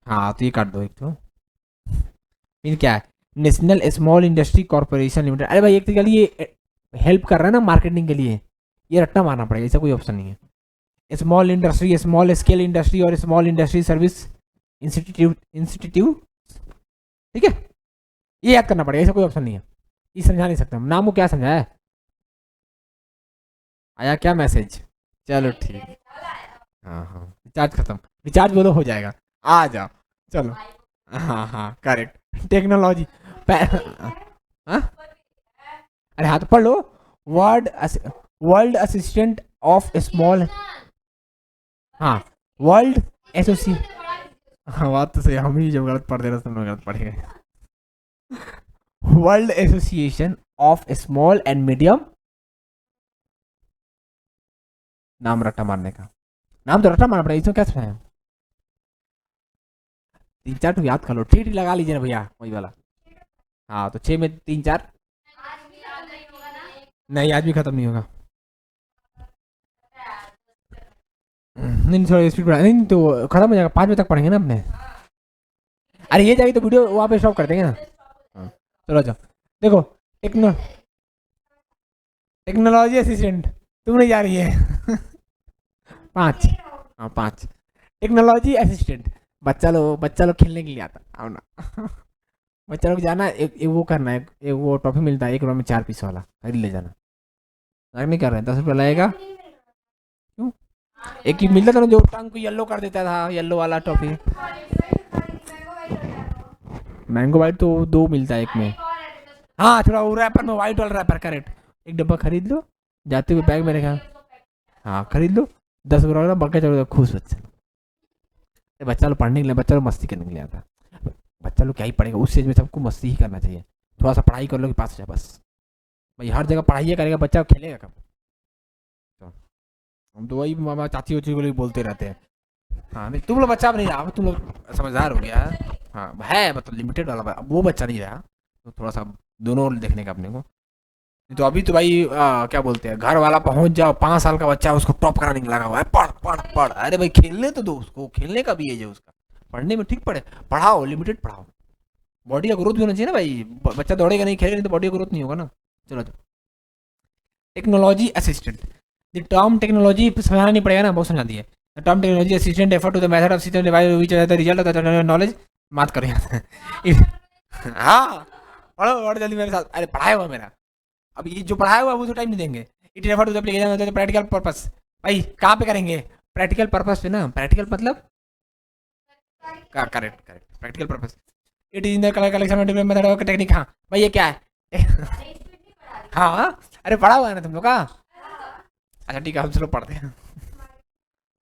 हाँ तो ये काट दो एक तो, फिर क्या है, national small industry corporation limited, अरे भाई एक तो ये हेल्प कर रहा है ना मार्केटिंग के लिए, ये रट्टा मारना पड़ेगा, ऐसा कोई ऑप्शन नहीं है। Small industry, small scale industry और स्मॉल इंडस्ट्री सर्विस इंस्टीट्यूट, ठीक है, ये याद करना पड़ेगा, ऐसा कोई ऑप्शन नहीं है, ये समझा नहीं सकता, नाम को क्या समझाया है, आया क्या मैसेज, चलो ठीक, हाँ हाँ रिचार्ज खत्म, रिचार्ज बोलो हो जाएगा, आ जाओ, चलो, हाँ हाँ करेक्ट, टेक्नोलॉजी, हाँ अरे हाँ तो पढ़ लो, world world assistant of small, हाँ वर्ल्ड एसोसी, हाँ बात तो सही, हम ही जब गलत पढ़ दे रहे तो हम गलत पढ़ेंगे। World association of small and medium, नाम रट्टा मारने का, नाम तो रट्टा मारना पड़ेगा, इसमें क्या सुनाया, तीन चार तो याद कर लो, ठीक लगा लीजिए ना भैया वही वाला, हाँ तो 6 में 3 4, नहीं आज भी खत्म नहीं होगा, नहीं थोड़ा स्पीड बढ़ा, नहीं तो खत्म हो जाएगा, 5 बजे तक पढ़ेंगे ना अपने, अरे ये जाएगी तो वीडियो वहाँ पे स्टॉप कर देंगे ना, हाँ चलो जाओ, देखो टेक्नोलॉजी असिस्टेंट, तुम नहीं जा रही है। 5, हाँ 5, टेक्नोलॉजी असिस्टेंट, बच्चा लोग खेलने के लिए आता, आओ ना। बच्चा लोग जाना, एक वो करना है, एक वो टॉफी मिलता है 1 रुपये में 4 पीस वाला, खरीद ले जाना, नहीं कर रहे हैं, 10 रुपये लगेगा, क्यों, एक ही मिलता था ना जो टंग को येलो कर देता था, येलो वाला टॉफी, मैंगो वाइट तो 2 मिलता है एक में, हाँ थोड़ा वो रैपर में, वाइट वाला रैपर, करेक्ट, एक डब्बा खरीद लो, जाते हुए बैग में रखा, हाँ खरीद लो, 10 रुपये बक्का, चलो खुश बच्चा, बच्चा लोग पढ़ने के लिए, बच्चा लोग मस्ती करने के लिए आता, बच्चा लोग क्या ही पढ़ेगा, उस एज में सबको मस्ती ही करना चाहिए, थोड़ा सा पढ़ाई कर लो कि पास हो जाए बस, भाई हर जगह पढ़ाई करेगा बच्चा, खेलेगा कब, तो हम तो वही मामा चाची वाची को बोलते रहते हैं, हाँ नहीं तुम लोग बच्चा नहीं रहा, तुम लोग समझदार हो गया है, हाँ है मतलब लिमिटेड वाला, अब वो बच्चा नहीं रहा, तो थोड़ा सा दोनों देखने का अपने को, तो अभी तो भाई क्या बोलते हैं, घर वाला पहुंच जाओ, 5 साल का बच्चा उसको टॉप कराने लगा हुआ है, पढ़ पढ़ पढ़, अरे भाई खेलने तो दो उसको, खेलने का भी एज है उसका, पढ़ने में ठीक पढ़े, पढ़ाओ लिमिटेड पढ़ाओ, बॉडी का ग्रोथ भी होना चाहिए ना भाई, बच्चा दौड़ेगा नहीं खेलेगा नहीं तो बॉडी का ग्रोथ नहीं होगा ना। चलो technology assistant, the term technology समझाना नहीं पड़ेगा ना, बहुत समझा दिया, the term technology assistant refer to the method of system device which are the result of the knowledge, बात करें। हाँ पढ़ो जल्दी मेरे साथ, अरे पढ़ाया हुआ मेरा, अब ये जो पढ़ाया हुआ वो तो टाइम नहीं देंगे, it refer to the application practical purpose, भाई कहाँ पे करेंगे, प्रैक्टिकल पर्पस पे ना, प्रैक्टिकल मतलब correct correct practical purpose, it is in the collection of different method of technique, हाँ भाई ये क्या है। हाँ, अरे पढ़ा हुआ है ना तुम लोग का? अच्छा ठीक है, हम स्लो पढ़ते हैं।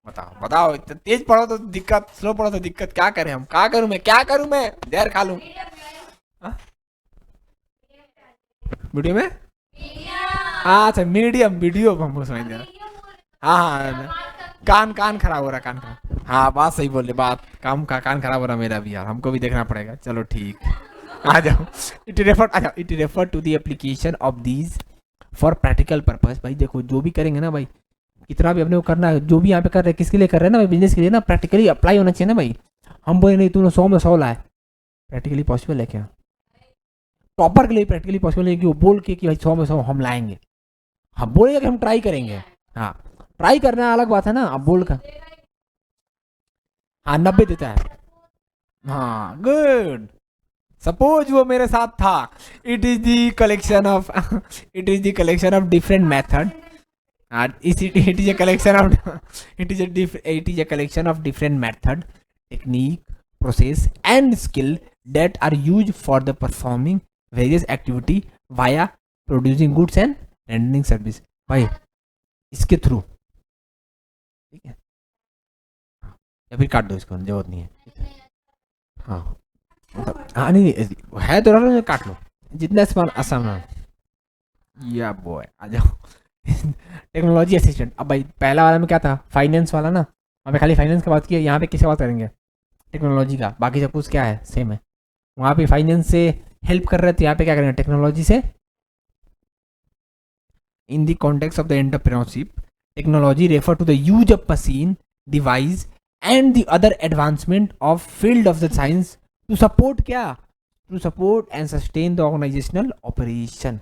बताओ बताओ, इतना तेज पढ़ो तो दिक्कत, स्लो पढ़ो तो दिक्कत, क्या करें हम? क्या करूं मैं जहर खा लूं? हाँ? वीडियो में? हाँ अच्छा, मीडियम वीडियो हमको समझ गया। हाँ हाँ, कान खराब हो रहा, कान खराब। हाँ बात सही बोल रहे, बात काम का कान खराब हो रहा मेरा भी यार, हमको भी देखना पड़ेगा। चलो ठीक, आ जाओ। It refer to the application of these for practical purpose. भाई देखो, जो भी करेंगे ना भाई, कितना भी अपने को करना है, जो भी यहाँ पे कर रहे हैं, किसके लिए कर रहे हैं ना भाई? बिजनेस के लिए ना, प्रैक्टिकली अप्लाई होना चाहिए ना भाई। हम बोले नहीं तूने 100 में 100 लाए, प्रैक्टिकली पॉसिबल है क्या? टॉपर के लिए प्रैक्टिकली पॉसिबल है कि वो बोल के कि भाई 100 में 100 हम लाएंगे। हम बोलेंगे कि हम ट्राई करेंगे। हाँ, ट्राई करना अलग बात है ना, अब बोल कर। हाँ 90 देता है। हाँ गुड, सपोज वो मेरे साथ था। It is the collection of it is the collection of different method. It is a collection of it is a collection of different method, technique, process, and skill that are used for the performing various activity via producing goods and rendering service. भाई इसके थ्रू, ठीक है, या फिर काट दो इसको, जरूरत नहीं है। हाँ मतलब, हाँ नहीं है तो रहा, काट लो जितना आसान है। या बॉय आ जाओ। Technology assistant. अब भाई पहला वाला में क्या था, फाइनेंस वाला ना, वहाँ पे खाली फाइनेंस की बात की है, यहाँ पे किससे बात करेंगे? टेक्नोलॉजी का। बाकी सब कुछ क्या है, सेम है। वहाँ पे फाइनेंस से हेल्प कर रहे थे, यहाँ पे क्या करेंगे? टेक्नोलॉजी से। In the context of the entrepreneurship, technology refer to the use of machine, device and the other advancement of field of the science to support क्या? To support and sustain the organisational operation.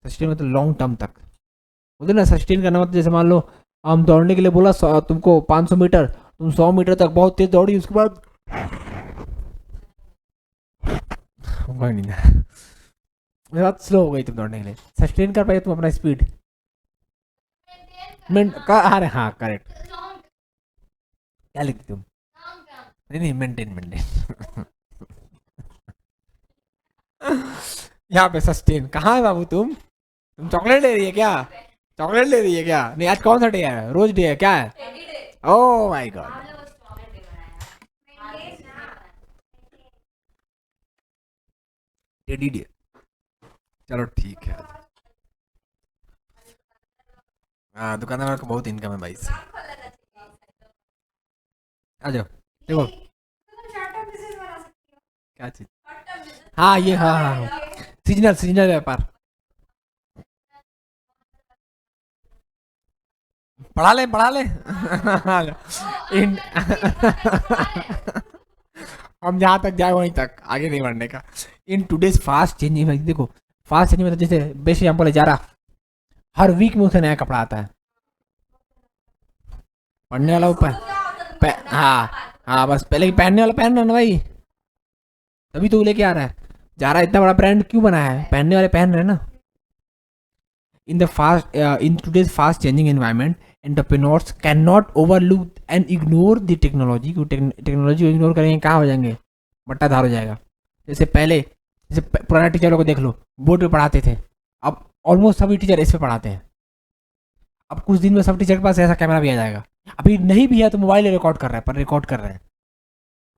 Sustain मतलब लॉन्ग टर्म तक बोलते ना। सस्टेन करना मतलब जैसे मान लो हम दौड़ने के लिए बोला तुमको 500 मीटर, तुम 100 मीटर तक बहुत तेज दौड़ी, उसके बाद मेरे बात स्लो हो गई तुम दौड़ने के लिए, सस्टेन कर पाए तुम अपना स्पीड? अरे हाँ करेक्ट, क्या लिखती तुम? नहीं नहीं, मेंटेन मेंटेन। यहाँ पे सस्टेन कहाँ है बाबू? तुम चॉकलेट ले रही है क्या? चॉकलेट ले रही है क्या? नहीं आज कौन सा डे है? रोज डे है क्या है? Oh my God, teddy day. चलो ठीक है। हाँ दुकानदार को बहुत इनकम है भाई इससे। आ जाओ देखो क्या चीज। हाँ ये, हाँ हाँ हाँ, सीजनल सीजनल व्यापार। पढ़ा ले इन हम जहाँ तक जाए वहीं तक, आगे नहीं बढ़ने का। इन टूडेज फास्ट चेंजिंग, देखो फास्ट चेंजिंग मतलब जैसे बेस्ट एग्जाम्पल है जारा, हर वीक में उसे नया कपड़ा आता है। पढ़ने वाला ऊपर, हाँ हाँ बस पहले पहनने वाला पहन रहा ना भाई, तभी तो लेके आ रहा है। जारा इतना बड़ा ब्रांड क्यों बना है? पहनने वाले पहन रहे हैं ना। In today's fast changing environment, entrepreneurs cannot overlook and ignore the technology। Technology को इग्नोर करेंगे कहाँ हो जाएंगे? बट्टा धार हो जाएगा। जैसे पहले, जैसे पुराने टीचरों को देख लो, बोर्ड पे पढ़ाते थे, अब ऑलमोस्ट सभी टीचर इस पे पढ़ाते हैं। अब कुछ दिन में सब टीचर के पास ऐसा कैमरा भी आ जाएगा। अभी नहीं भी है तो मोबाइल रिकॉर्ड कर रहा है, पर रिकॉर्ड कर रहे हैं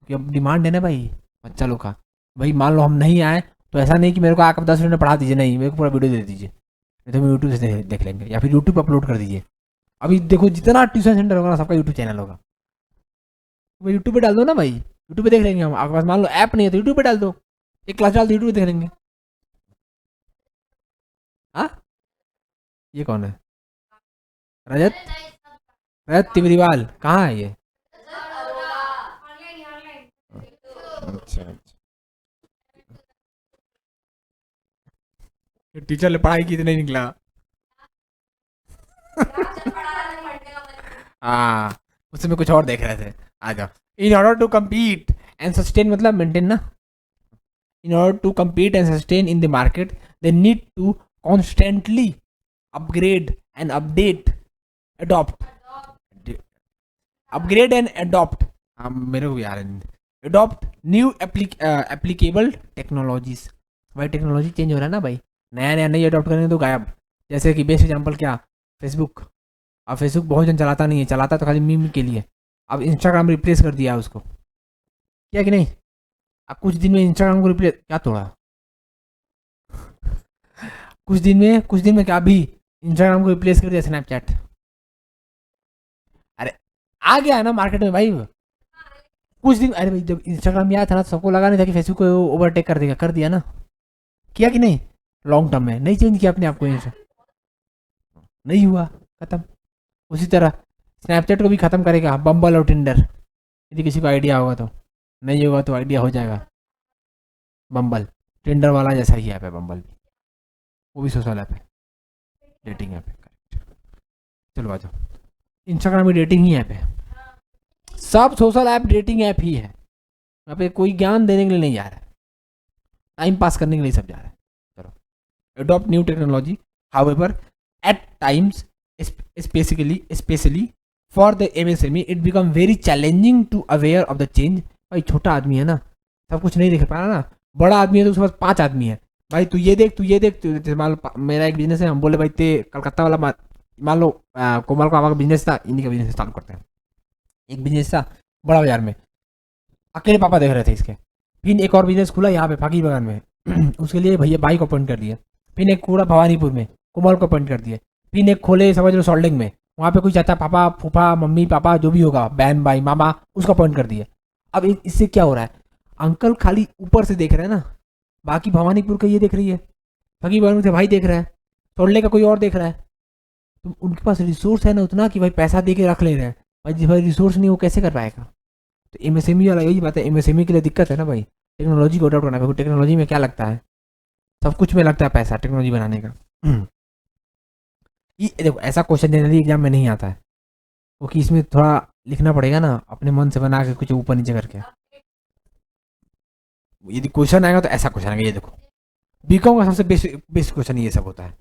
क्योंकि अब डिमांड है ना भाई बच्चा लोग का। भाई मान लो हम नहीं आए तो ऐसा नहीं कि मेरे को आकर 10 मिनट में पढ़ा दीजिए, नहीं मेरे को पूरा वीडियो दे दीजिए, नहीं तो हम यूट्यूब से देख लेंगे, या फिर यूट्यूब पर अपलोड कर दीजिए। अभी देखो जितना ट्यूशन सेंटर होगा ना, सबका यूट्यूब चैनल होगा। वो यूट्यूब पे डाल दो ना भाई, यूट्यूब पे देख लेंगे हम। आपके पास मान लो ऐप नहीं है तो यूट्यूब पे डाल दो, एक क्लास डाल दो, यूट्यूब पे देख लेंगे। हाँ ये कौन है? रजत, रजत तिमरीवाल कहाँ है ये? अच्छा अच्छा, टीचर ने पढ़ाई की तो नहीं निकला। हाँ उसमें कुछ और देख रहे थे। आ जाओ। In order to compete and sustain मतलब मेंटेन ना। In order to compete and sustain in the market, they need to constantly upgrade and update, adopt, upgrade and adopt, हाँ मेरे को भी आ रहा है, अडॉप्ट न्यू एप्लीकेबल टेक्नोलॉजीज। भाई टेक्नोलॉजी चेंज हो रहा है ना भाई, नया नया नहीं अडॉप्ट करेंगे तो गायब। जैसे कि बेस्ट एग्जाम्पल क्या, फेसबुक। अब फेसबुक बहुत जन चलाता नहीं है, चलाता तो खाली मीम के लिए। अब इंस्टाग्राम रिप्लेस कर दिया उसको, क्या कि नहीं। अब कुछ दिन में इंस्टाग्राम को रिप्लेस क्या तोड़ा, कुछ दिन में क्या अभी इंस्टाग्राम को रिप्लेस कर दिया स्नैपचैट। अरे आ गया है ना मार्केट में भाई। कुछ दिन, अरे भाई जब इंस्टाग्राम में आया था ना तो सबको लगा नहीं था कि फेसबुक को ओवरटेक कर देगा, कर दिया ना, किया कि नहीं। लॉन्ग टर्म में नहीं चेंज किया अपने आप को, इंस्टा नहीं हुआ, खत्म। उसी तरह स्नैपचैट को भी खत्म करेगा बम्बल और टिंडर, यदि किसी को आइडिया होगा तो। नहीं होगा तो आइडिया हो जाएगा। बम्बल टिंडर वाला जैसा ही ऐप है बम्बल भी, वो भी सोशल ऐप है, डेटिंग ऐप है। चलो आ जाओ, इंस्टाग्राम भी डेटिंग ही ऐप है। सब सोशल ऐप डेटिंग ऐप ही है। यहाँ पे कोई ज्ञान देने के लिए नहीं जा रहा है, टाइम पास करने के लिए सब जा रहा है। चलो, adopt new technology, however at times, especially for the MSME it become very challenging to aware of the change। भाई छोटा आदमी है ना, सब कुछ नहीं देख पा रहा ना। बड़ा आदमी है तो उसके पास 5 आदमी है, भाई तू ये देख, तू ये देख, मान लो मेरा एक बिजनेस है, हम बोले भाई ते कलकत्ता वाला मान लो कोमल का बिजनेस था, इन्हीं का बिजनेस चालू करते हैं। एक बिजनेस था बड़ा बाजार में, अकेले पापा देख रहे थे इसके। फिर एक और बिजनेस खुला यहाँ पे फाकी बागान में उसके लिए भैया भाई को अपॉइंट कर दिया। फिर एक पूरा भवानीपुर में कुमार को अपॉइंट कर दिया। फिर एक खोले समझ लो सोल्डिंग में, वहाँ पे कोई चाचा पापा फूफा मम्मी पापा जो भी होगा बहन भाई मामा उसको अपॉइंट कर दिया। अब इससे क्या हो रहा है, अंकल खाली ऊपर से देख रहे हैं ना, बाकी भवानीपुर का ये देख रही है, फकी बागान से भाई देख रहा है, सोल्डे का कोई और देख रहा है। तो उनके पास रिसोर्स है ना उतना कि भाई पैसा दे के रख ले रहे हैं, भाई जिस भाई रिसोर्स नहीं वो कैसे कर पाएगा। तो एमएसएमई वाला यही बात है, एमएसएमई के लिए दिक्कत है ना भाई, टेक्नोलॉजी को अडॉप्ट करना है। टेक्नोलॉजी में क्या लगता है, सब कुछ में लगता है पैसा टेक्नोलॉजी बनाने का। ये देखो ऐसा क्वेश्चन जनरली एग्जाम में नहीं आता है, क्योंकि इसमें थोड़ा लिखना पड़ेगा ना अपने मन से बना के कुछ ऊपर नीचे करके। यदि क्वेश्चन आएगा तो ऐसा क्वेश्चन आएगा, ये देखो बीकॉम का सबसे बेस्ट बेस्ट क्वेश्चन ये सब होता है,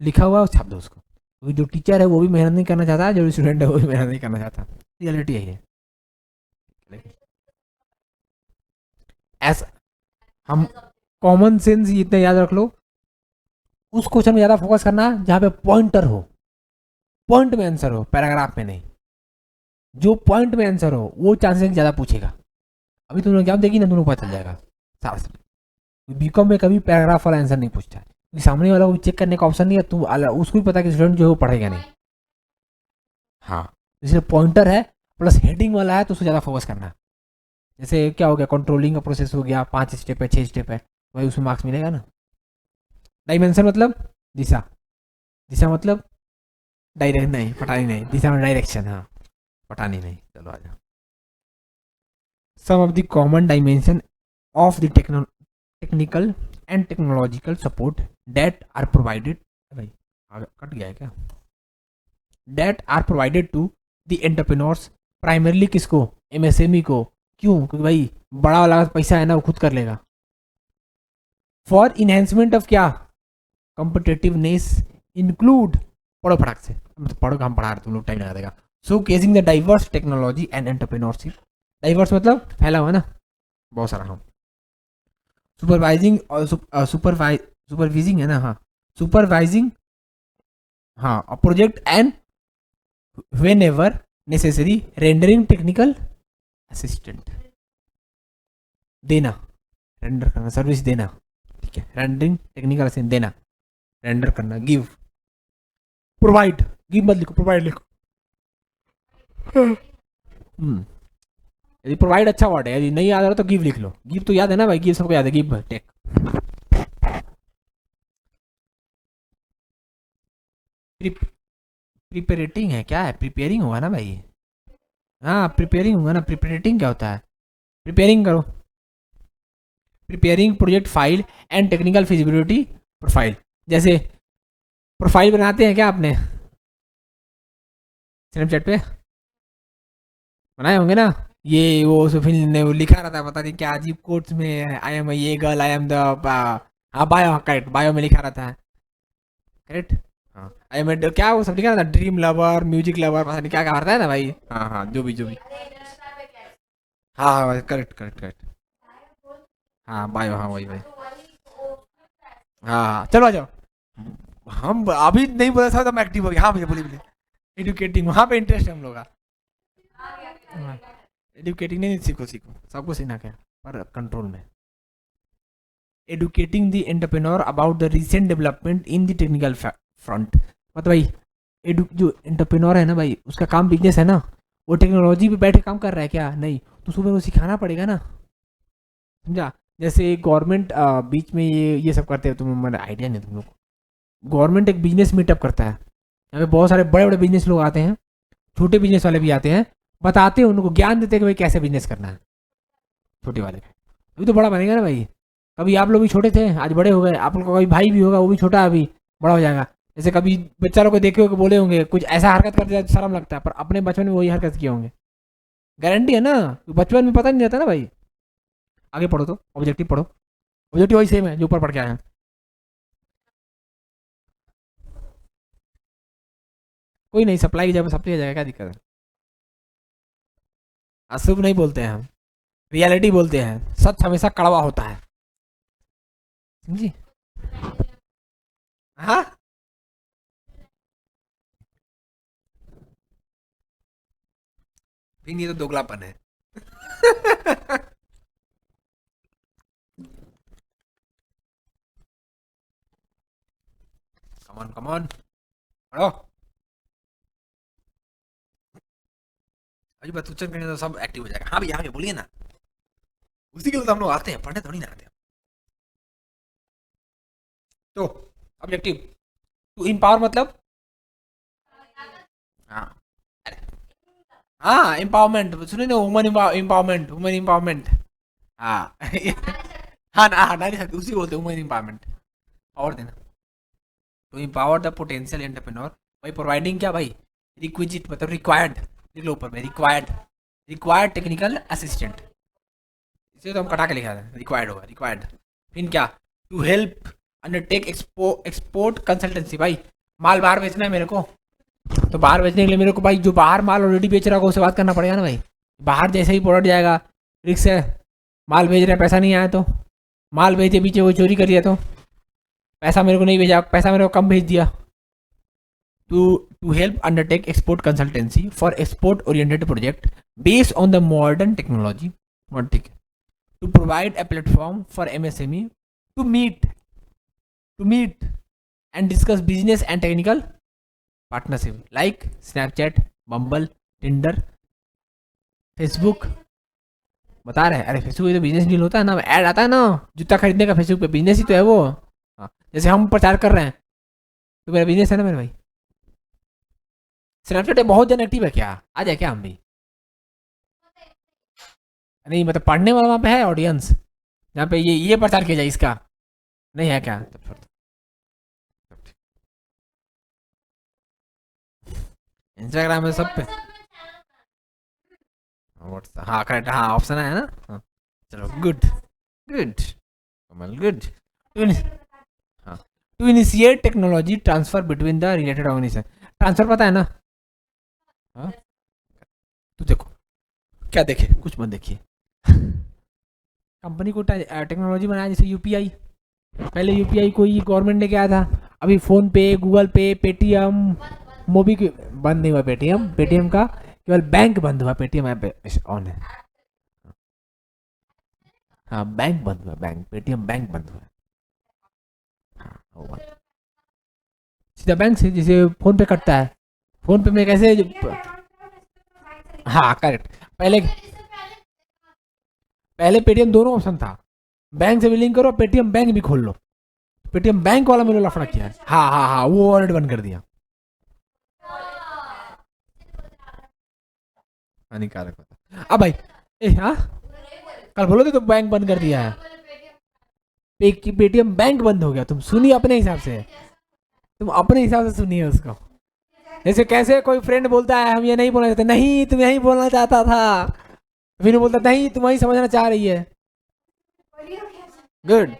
लिखा हुआ छाप दो उसको। क्योंकि जो टीचर है वो भी मेहनत नहीं करना चाहता, जो स्टूडेंट है वो भी मेहनत नहीं करना चाहता, रियलिटी यही है। ऐसा हम कॉमन सेंस इतना याद रख लो, उस क्वेश्चन में ज़्यादा फोकस करना जहाँ पे पॉइंटर हो, पॉइंट में आंसर हो, पैराग्राफ में नहीं। जो पॉइंट में आंसर हो वो चांसेस ज़्यादा पूछेगा। अभी तुम लोग एग्जाम देगी ना, तुम लोग पता चल जाएगा साफ से। बीकॉम में कभी पैराग्राफ वाला आंसर नहीं पूछता है, क्योंकि सामने वाला को चेक करने का ऑप्शन नहीं है, तू उसको भी पता है कि स्टूडेंट जो है वो पढ़ेगा नहीं। हाँ, इसलिए पॉइंटर है प्लस हेडिंग वाला है तो उसको ज़्यादा फोकस करना है। जैसे क्या हो गया, कंट्रोलिंग का प्रोसेस हो गया, 5 स्टेप है 6 स्टेप है, वही उसमें मार्क्स मिलेगा ना। डायमेंशन मतलब दिशा, दिशा मतलब डायरेक्ट नहीं, पटानी नहीं, दिशा में डायरेक्शन, हाँ पटानी नहीं। चलो आ जाओ, some of the common dimension of the technical and technological support that are provided, भाई कट गया है क्या, that are provided to the entrepreneurs, primarily किसको, एमएसएमई को। क्यों, क्योंकि भाई बड़ा वाला पैसा है ना वो खुद कर लेगा। फॉर इनहेंसमेंट ऑफ क्या, कॉम्पिटेटिवनेस, इंक्लूड, पढ़ो फटाक से, मतलब पढ़ो हम पढ़ा रहे तुम लोग टाइम लगा देगा। So casing the diverse technology and entrepreneurship, diverse मतलब फैला हुआ ना बहुत सारा। हाँ, सुपरवाइजिंग और सुपरवाइजिंग है ना, हाँ सुपरवाइजिंग, हाँ project and when ever necessary rendering technical assistant, देना, रेंडर करना, सर्विस देना, ठीक है, रेंडरिंग टेक्निकल असिस्टेंट देना, रेंडर करना, गिव, प्रोवाइड, गिव मत लिखो प्रोवाइड लिखो। यदि प्रोवाइड अच्छा वर्ड है, यदि नहीं याद आ रहा तो गिव लिख लो, गिव तो याद है ना भाई, गिव सबको याद है, गिव टेक। प्रिपेरेटिंग है क्या है, प्रिपेयरिंग होगा ना भाई, हाँ प्रिपेयरिंग होगा ना, प्रिपेरेटिंग क्या होता है, प्रिपेयरिंग करो, preparing project file and technical feasibility profile. जैसे प्रोफाइल बनाते हैं क्या आपने स्नैपचैट पे, बनाए होंगे ना, ये वो सुफिल ने वो लिखा रहता है पता नहीं क्या अजीब कोट्स में, आई एम ये गर्ल आई एम द, हाँ बायो, करेक्ट, बायो में लिखा रहता है, करेक्ट। हाँ आई एम क्या वो सब लिखा रहता है, ड्रीम लवर, म्यूजिक लवर, पता नहीं क्या क्या रहता है ना भाई। हाँ हाँ जो भी जो भी, हाँ हाँ करेक्ट करेक्ट करेक्ट, हाँ बायो, हाँ वही वही। हाँ चलो आ जाओ। हम अभी नहीं बोला था तो मैं एक्टिव हो गया। हाँ भैया बोलिए बोलिए। एडुकेटिंग, वहाँ पे इंटरेस्ट है हम लोग का। एडुकेटिंग नहीं, सीखो सीखो, सबको सीखना क्या, पर कंट्रोल में। Educating the entrepreneur about the recent development in the technical front. मतलब भाई जो एंटरप्रेन्योर है ना भाई, उसका काम बिजनेस है ना, वो टेक्नोलॉजी पे बैठ के काम कर रहा है क्या? नहीं, तो सुबह को सिखाना पड़ेगा ना, समझा? जैसे गवर्नमेंट बीच में ये सब करते हैं, तुम्हें मेरा आइडिया नहीं तुम लोग। गवर्नमेंट एक बिजनेस मीटअप करता है, यहाँ पे बहुत सारे बड़े बड़े बिजनेस लोग आते हैं, छोटे बिजनेस वाले भी आते हैं, बताते हैं उनको, ज्ञान देते हैं कि भाई कैसे बिजनेस करना है छोटे वाले का। अभी तो बड़ा बनेगा ना भाई। कभी आप लोग भी छोटे थे, आज बड़े हो गए, आप लोग का कोई भाई भी होगा, वो भी छोटा है, अभी बड़ा हो जाएगा। जैसे कभी बच्चा लोग को देखे हो कि बोले होंगे कुछ ऐसा हरकत करते हैं शर्म लगता है, पर अपने बचपन में वही हरकत किए होंगे। गारंटी है ना, बचपन में पता नहीं रहता ना भाई। आगे पढ़ो, तो ऑब्जेक्टिव पढ़ो, ऑब्जेक्टिव वही सेम है जो ऊपर पढ़ के आए हैं। कोई नहीं, सप्लाई की जगह सप्लाई आ जाएगा, क्या दिक्कत है? अशुभ नहीं बोलते हैं हम, रियलिटी बोलते हैं। सच हमेशा कड़वा होता है, समझी? हाँ, फिर ये तो दोगलापन है। कमॉन कमॉन, पढ़ो। अभी बात उच्चन करेंगे तो सब एक्टिव हो जाएगा। हाँ भैया आगे बोलिए ना, उसी के लिए तो हम लोग आते हैं, पढ़ने थोड़ी ना आते हैं। तो ऑब्जेक्टिव टू इम्पावर मतलब, हाँ, अरे हाँ, एम्पावरमेंट सुनिए ना, वुमन एम्पावरमेंट, वुमन एम्पावरमेंट। हाँ हाँ ना, हाँ ना, उसी बोलते हैं वुमन एम्पावरमेंट, पावर देना। To empower the potential entrepreneur by providing क्या भाई, रिक्विजिट मतलब रिक्वायर्ड, लिख लो ऊपर में, रिक्वायर्ड, रिक्वायर्ड टेक्निकल असिस्टेंट। इसे तो हम कटा के लिखा था, रिक्वायर्ड होगा, रिक्वायर्ड। फिर क्या, to help undertake export consultancy. भाई माल बाहर बेचना है मेरे को, तो बाहर बेचने के लिए मेरे को भाई जो बाहर माल ऑलरेडी बेच रहा होगा उससे बात करना पड़ेगा ना भाई। बाहर जैसे ही प्रोडक्ट जाएगा, रिक्स है, माल भेज रहे हैं पैसा नहीं आया तो, माल भेजे पीछे वो चोरी कर लिया तो, पैसा मेरे को नहीं भेजा, पैसा मेरे को कम भेज दिया। To help undertake export consultancy for export oriented project based on the modern technology. ठीक है। To provide a platform for MSME to meet and discuss business and technical partnership like Snapchat, Bumble, Tinder, Facebook। बता रहे हैं, अरे फेसबुक पे तो बिजनेस डील होता है ना, ऐड आता है ना, जूता खरीदने का फेसबुक पे, बिजनेस ही तो है वो। हाँ, जैसे हम प्रचार कर रहे हैं तो मेरा बिजनेस है ना मेरे भाई। स्नैपचैट पे बहुत जन एक्टिव है क्या, आ जाए क्या हम भी? नहीं मतलब पढ़ने वाला वहाँ पे है ऑडियंस, जहाँ पे ये प्रचार किया जाए इसका, नहीं है क्या? तब छोड़ दो। इंस्टाग्राम में सब पे, व्हाट्सएप, हाँ करेक्ट, हाँ ऑप्शन है ना, हाँ। चलो गुड, गुड, कमल गुड। हाँ, to initiate technology transfer between the related organisation. Transfer पता है ना? हाँ, तो देखो, क्या देखे, कुछ मत देखिए। कंपनी को टेक्नोलॉजी बनाया, जैसे यूपीआई, पहले यूपीआई कोई गवर्नमेंट ने किया था, अभी फोन पे, गूगल पे, पेटीएम, मोबी बंद नहीं हुआ पेटीएम, पेटीएम का केवल बैंक बंद हुआ, पेटीएम ऐप ऑन है। हाँ बैंक बंद हुआ, बैंक, पेटीएम बैंक बंद हुआ। हाँ वो सीधा बैंक से जैसे फोन पे कटता है, फोन पे में कैसे, हाँ करेक्ट। पहले पहले पेटीएम दोनों ऑप्शन था, बैंक से भी लिंक करो, पेटीएम बैंक भी खोल लो। पेटीएम बैंक वाला मैंने लफड़ा किया है, हाँ हाँ हाँ, वो वॉलेट बंद कर दिया, हानिकारक होता। अब भाई हाँ, कल बोलो थे तो बैंक बंद कर दिया है, पेटीएम बैंक बंद हो गया। तुम सुनिए अपने हिसाब से, तुम अपने हिसाब से सुनिए उसको। जैसे कैसे कोई फ्रेंड बोलता है हम ये नहीं बोलना चाहते, नहीं तुम यही बोलना चाहता था, फिर बोलता नहीं तुम वही समझना चाह रही है। गुड।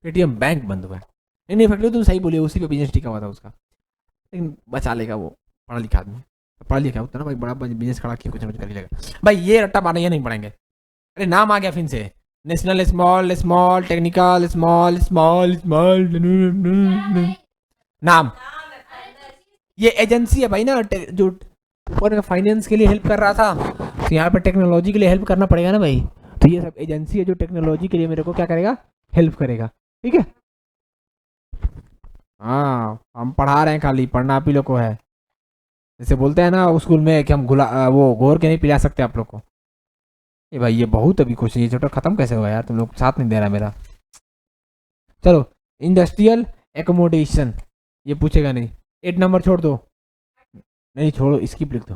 पेटीएम बैंक बंद हुआ है। नहीं नहीं फैक्ट्री तुम सही बोलिए, उसी पे बिजनेस टिका हुआ था उसका, लेकिन बचा लेगा वो पढ़ा लिखा आदमी, पढ़ा लिखा होता ना भाई, बड़ा बिजनेस खड़ा किया, कुछ ना कुछ कर ही लेगा भाई। ये रट्टा मारना, ये नहीं पढ़ेंगे। अरे नाम आ गया फिर से, national small small technical small small small नाम, ये एजेंसी है भाई ना, जो ऊपर में फाइनेंस के लिए हेल्प कर रहा था, तो यहाँ पे टेक्नोलॉजी के लिए हेल्प करना पड़ेगा ना भाई। तो ये सब एजेंसी है जो टेक्नोलॉजी के लिए मेरे को क्या करेगा, हेल्प करेगा। ठीक है, हाँ हम पढ़ा रहे हैं, खाली पढ़ना आप ही लोग को है। जैसे बोलते हैं ना उस स्कूल में कि हम वो घोर के नहीं पिला सकते आप लोग को। ये भाई ये बहुत अभी कुछ, ये चैप्टर खत्म कैसे हुआ यार, तुम लोग साथ नहीं दे रहा मेरा। चलो, इंडस्ट्रियल एकोमोडेशन, ये पूछेगा नहीं। 8 नंबर छोड़ दो, नहीं छोड़ो, स्किप लिख दो।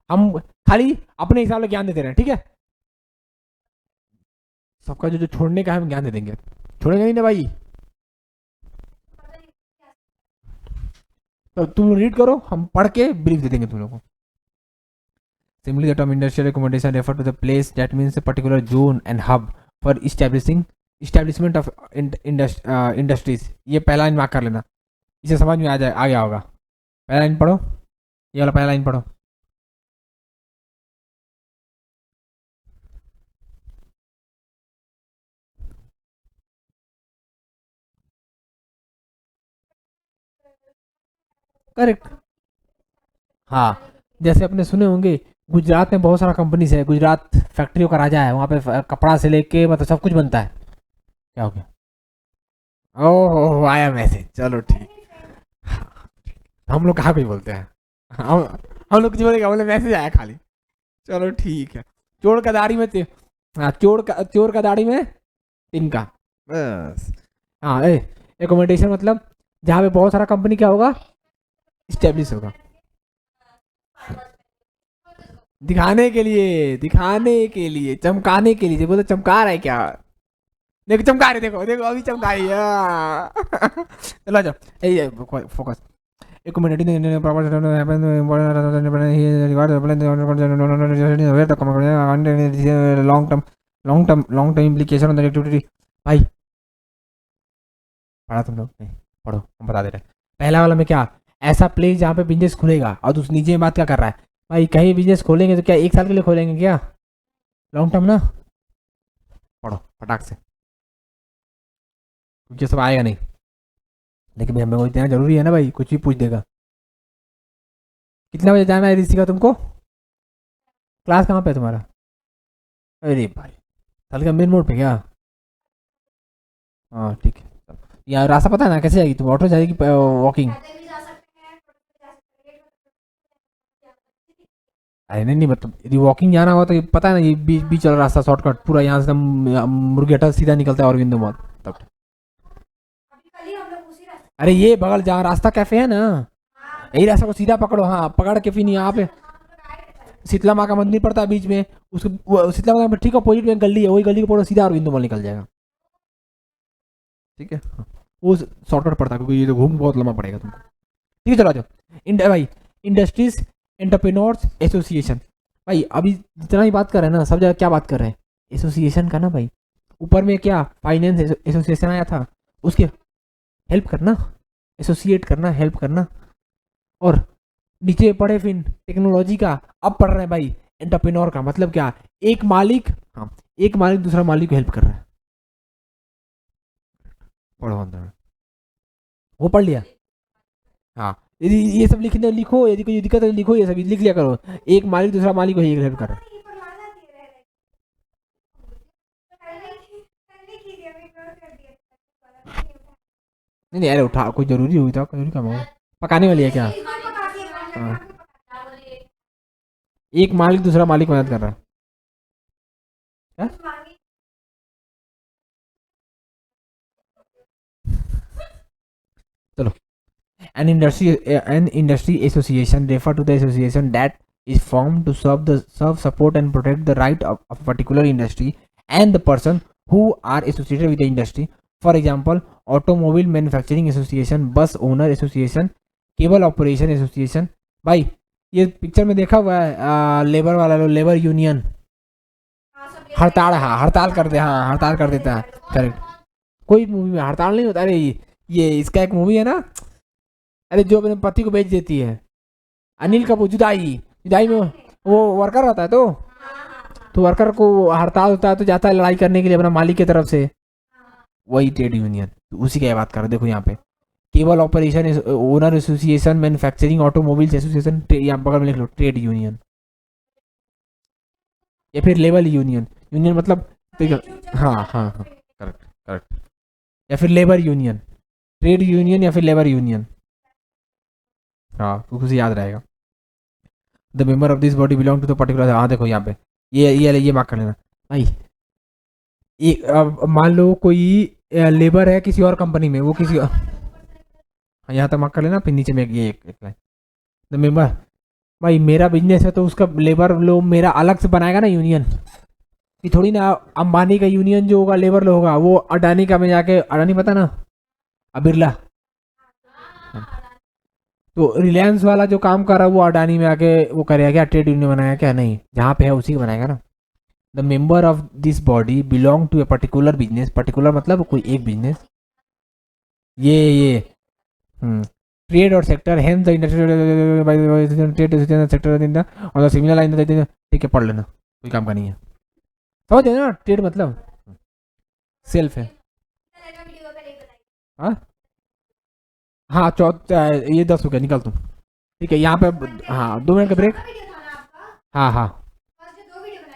हम खाली अपने हिसाब से ज्ञान देते रहे, ठीक है। सबका जो जो छोड़ने का है हम ज्ञान दे देंगे, छोड़ेंगे नहीं ना भाई। तो तुम रीड करो, हम पढ़ के ब्रीफ दे देंगे तुम लोगों को। Similarly, the term industrial accommodation refer to the place that means a particular zone and hub for establishment of industries। ये पहला लाइन मार्क कर लेना, इसे समझ में आ गया होगा। पहला लाइन पढ़ो, ये वाला पहला लाइन पढ़ो। करेक्ट, हाँ जैसे अपने सुने होंगे गुजरात में बहुत सारा कंपनीज है, गुजरात फैक्ट्रियों का राजा है, वहाँ पे कपड़ा से लेके मतलब सब कुछ बनता है। क्या हो गया, ओह आया मैसेज, चलो ठीक। हम लोग कहाँ कुछ बोलते हैं, हम लोग कुछ बोलेगा, बोले मैसेज आया खाली। चलो ठीक है। चोर का दाढ़ी में हाँ चोर का दाढ़ी में तिनका, बस। हाँ एकोमोडेशन मतलब जहाँ पे बहुत सारा कंपनी क्या होगा, स्टेब्लिश होगा। दिखाने के लिए चमकाने के लिए, बोलते चमका रहा है क्या, देखो चमका रहे, देखो देखो अभी चमका रही है। चलो जाओ, focus. Accommodating the proper long term implication on the activity। भाई पढ़ा तुम लोग नहीं, पढ़ो हम बता दे रहे हैं। पहला वाला में क्या, ऐसा प्लेस जहाँ पे बिजनेस खुलेगा, और दूसरी नीचे में बात क्या कर रहा है भाई, कहीं बिजनेस खोलेंगे तो क्या 1 साल के लिए खोलेंगे क्या, लॉन्ग टर्म ना। पढ़ो फटाक से, ये सब आएगा नहीं, लेकिन हमें वो देना जरूरी है ना भाई, कुछ भी पूछ देगा। कितना बजे जाना है ऋषि का तुमको, क्लास कहाँ पे है तुम्हारा, अरे भाई कल का मेन मोड पे क्या, हाँ ठीक है। यहाँ रास्ता पता है ना, कैसे जाएगी तुम, ऑटो जाएगी वॉकिंग, अरे नहीं नहीं मतलब यदि वॉकिंग जाना हो तो ये पता है ना, ये बीच बीच वाला रास्ता शॉर्टकट पूरा यहाँ से मुर्गेटा सीधा निकलता है अरविंदो मॉल तब। अरे ये बगल जहाँ रास्ता कैफे है ना, यही रास्ता को सीधा पकड़ो, हाँ पकड़ के फिर यहाँ पे शीतला माँ का मंदिर पड़ता है बीच में, उसको शीतला माँ का ठीक अपोजिट में गली है, वही गली को पकड़ो सीधा अरविंदो मॉल निकल जाएगा। ठीक है, वो शॉर्टकट पड़ता है, क्योंकि ये तो घूम बहुत लंबा पड़ेगा तुमको। ठीक है चलो आ जाओ, भाई इंडस्ट्रीज एंटरप्रेन्योर्स एसोसिएशन। भाई अभी जितना ही बात कर रहे हैं ना, सब जगह क्या बात कर रहे हैं, एसोसिएशन का ना भाई। ऊपर में क्या फाइनेंस एसोसिएशन आया था, उसके हेल्प करना, एसोसिएट करना, हेल्प करना। और नीचे पढ़े फिर टेक्नोलॉजी का, अब पढ़ रहे हैं भाई एंटरप्रेन्योर का, मतलब क्या, एक मालिक, हाँ एक मालिक दूसरा मालिक को हेल्प कर रहा है। पढ़ो अंदर, वो पढ़ लिया, हाँ यदि ये सब लिखने लिखो, यदि कोई दिक्कत है तो लिखो, ये सब लिख लिया करो, एक मालिक दूसरा मालिक को ही हेल्प कर रहा है। नहीं नहीं अरे उठा, कोई जरूरी हुई था, जरूरी काम होगा, पकाने वाली है क्या, हाँ एक मालिक दूसरा मालिक मदद कर रहा है क्या? चलो, an industry association refer to the association that is formed to serve support and protect the right of a particular industry and the person who are associated with the industry। For example, automobile manufacturing association, bus owner association, cable operation association. भाई ये पिक्चर में देखा हुआ है, लेबर वाला लोग, लेबर यूनियन हड़ताल, हाँ हड़ताल करते, हाँ हड़ताल कर देता है, करेक्ट। कोई मूवी में हड़ताल नहीं होता, अरे ये इसका एक मूवी है ना, अरे जो अपने पति को बेच देती है, अनिल कपूर, जुदाई, जुदाई में वो वर्कर रहता है, तो तो वर्कर को हड़ताल होता है तो जाता है लड़ाई करने के लिए अपना मालिक की तरफ से, वही ट्रेड यूनियन। तो उसी की बात कर रहे, देखो यहाँ पे cable operation owner association, manufacturing automobiles association, यहाँ बगल में लिख लो ट्रेड यूनियन, या फिर लेबर यूनियन। यूनियन मतलब हाँ हाँ हाँ, करेक्ट करेक्ट, या फिर लेबर यूनियन, ट्रेड यूनियन या फिर लेबर यूनियन, हाँ तो उसे याद रहेगा। The member of this body belong to the particular, हाँ देखो यहाँ पे ये मार्क कर लेना भाई। एक मान लो कोई लेबर है किसी और कंपनी में, वो किसी हाँ यहाँ तक मार्क कर लेना, फिर नीचे में ये एक लाइन, द मेंबर, भाई मेरा बिजनेस है तो उसका लेबर लो मेरा अलग से बनाएगा ना यूनियन, कि थोड़ी ना अंबानी का यूनियन जो होगा लेबर लो होगा, वो अडानी का में जाके, अडानी पता ना, बिरला, तो रिलायंस वाला जो काम कर रहा है वो अडानी में आके वो करेगा क्या, ट्रेड यूनियन बनाएगा क्या, नहीं, जहाँ पे है उसी का बनाएगा ना। The member of this body belong to a particular business, particular मतलब कोई एक बिजनेस, ये ट्रेड और sector, hence the industrial trade sector in the और द सिमिलर लाइन, ठीक है पढ़ लेना, कोई काम का नहीं है, समझ ना, ट्रेड मतलब सेल्फ है। हाँ हाँ ये 10 हो गया, निकल तुम, ठीक है यहाँ पे, हाँ 2 मिनट का ब्रेक, हाँ हाँ।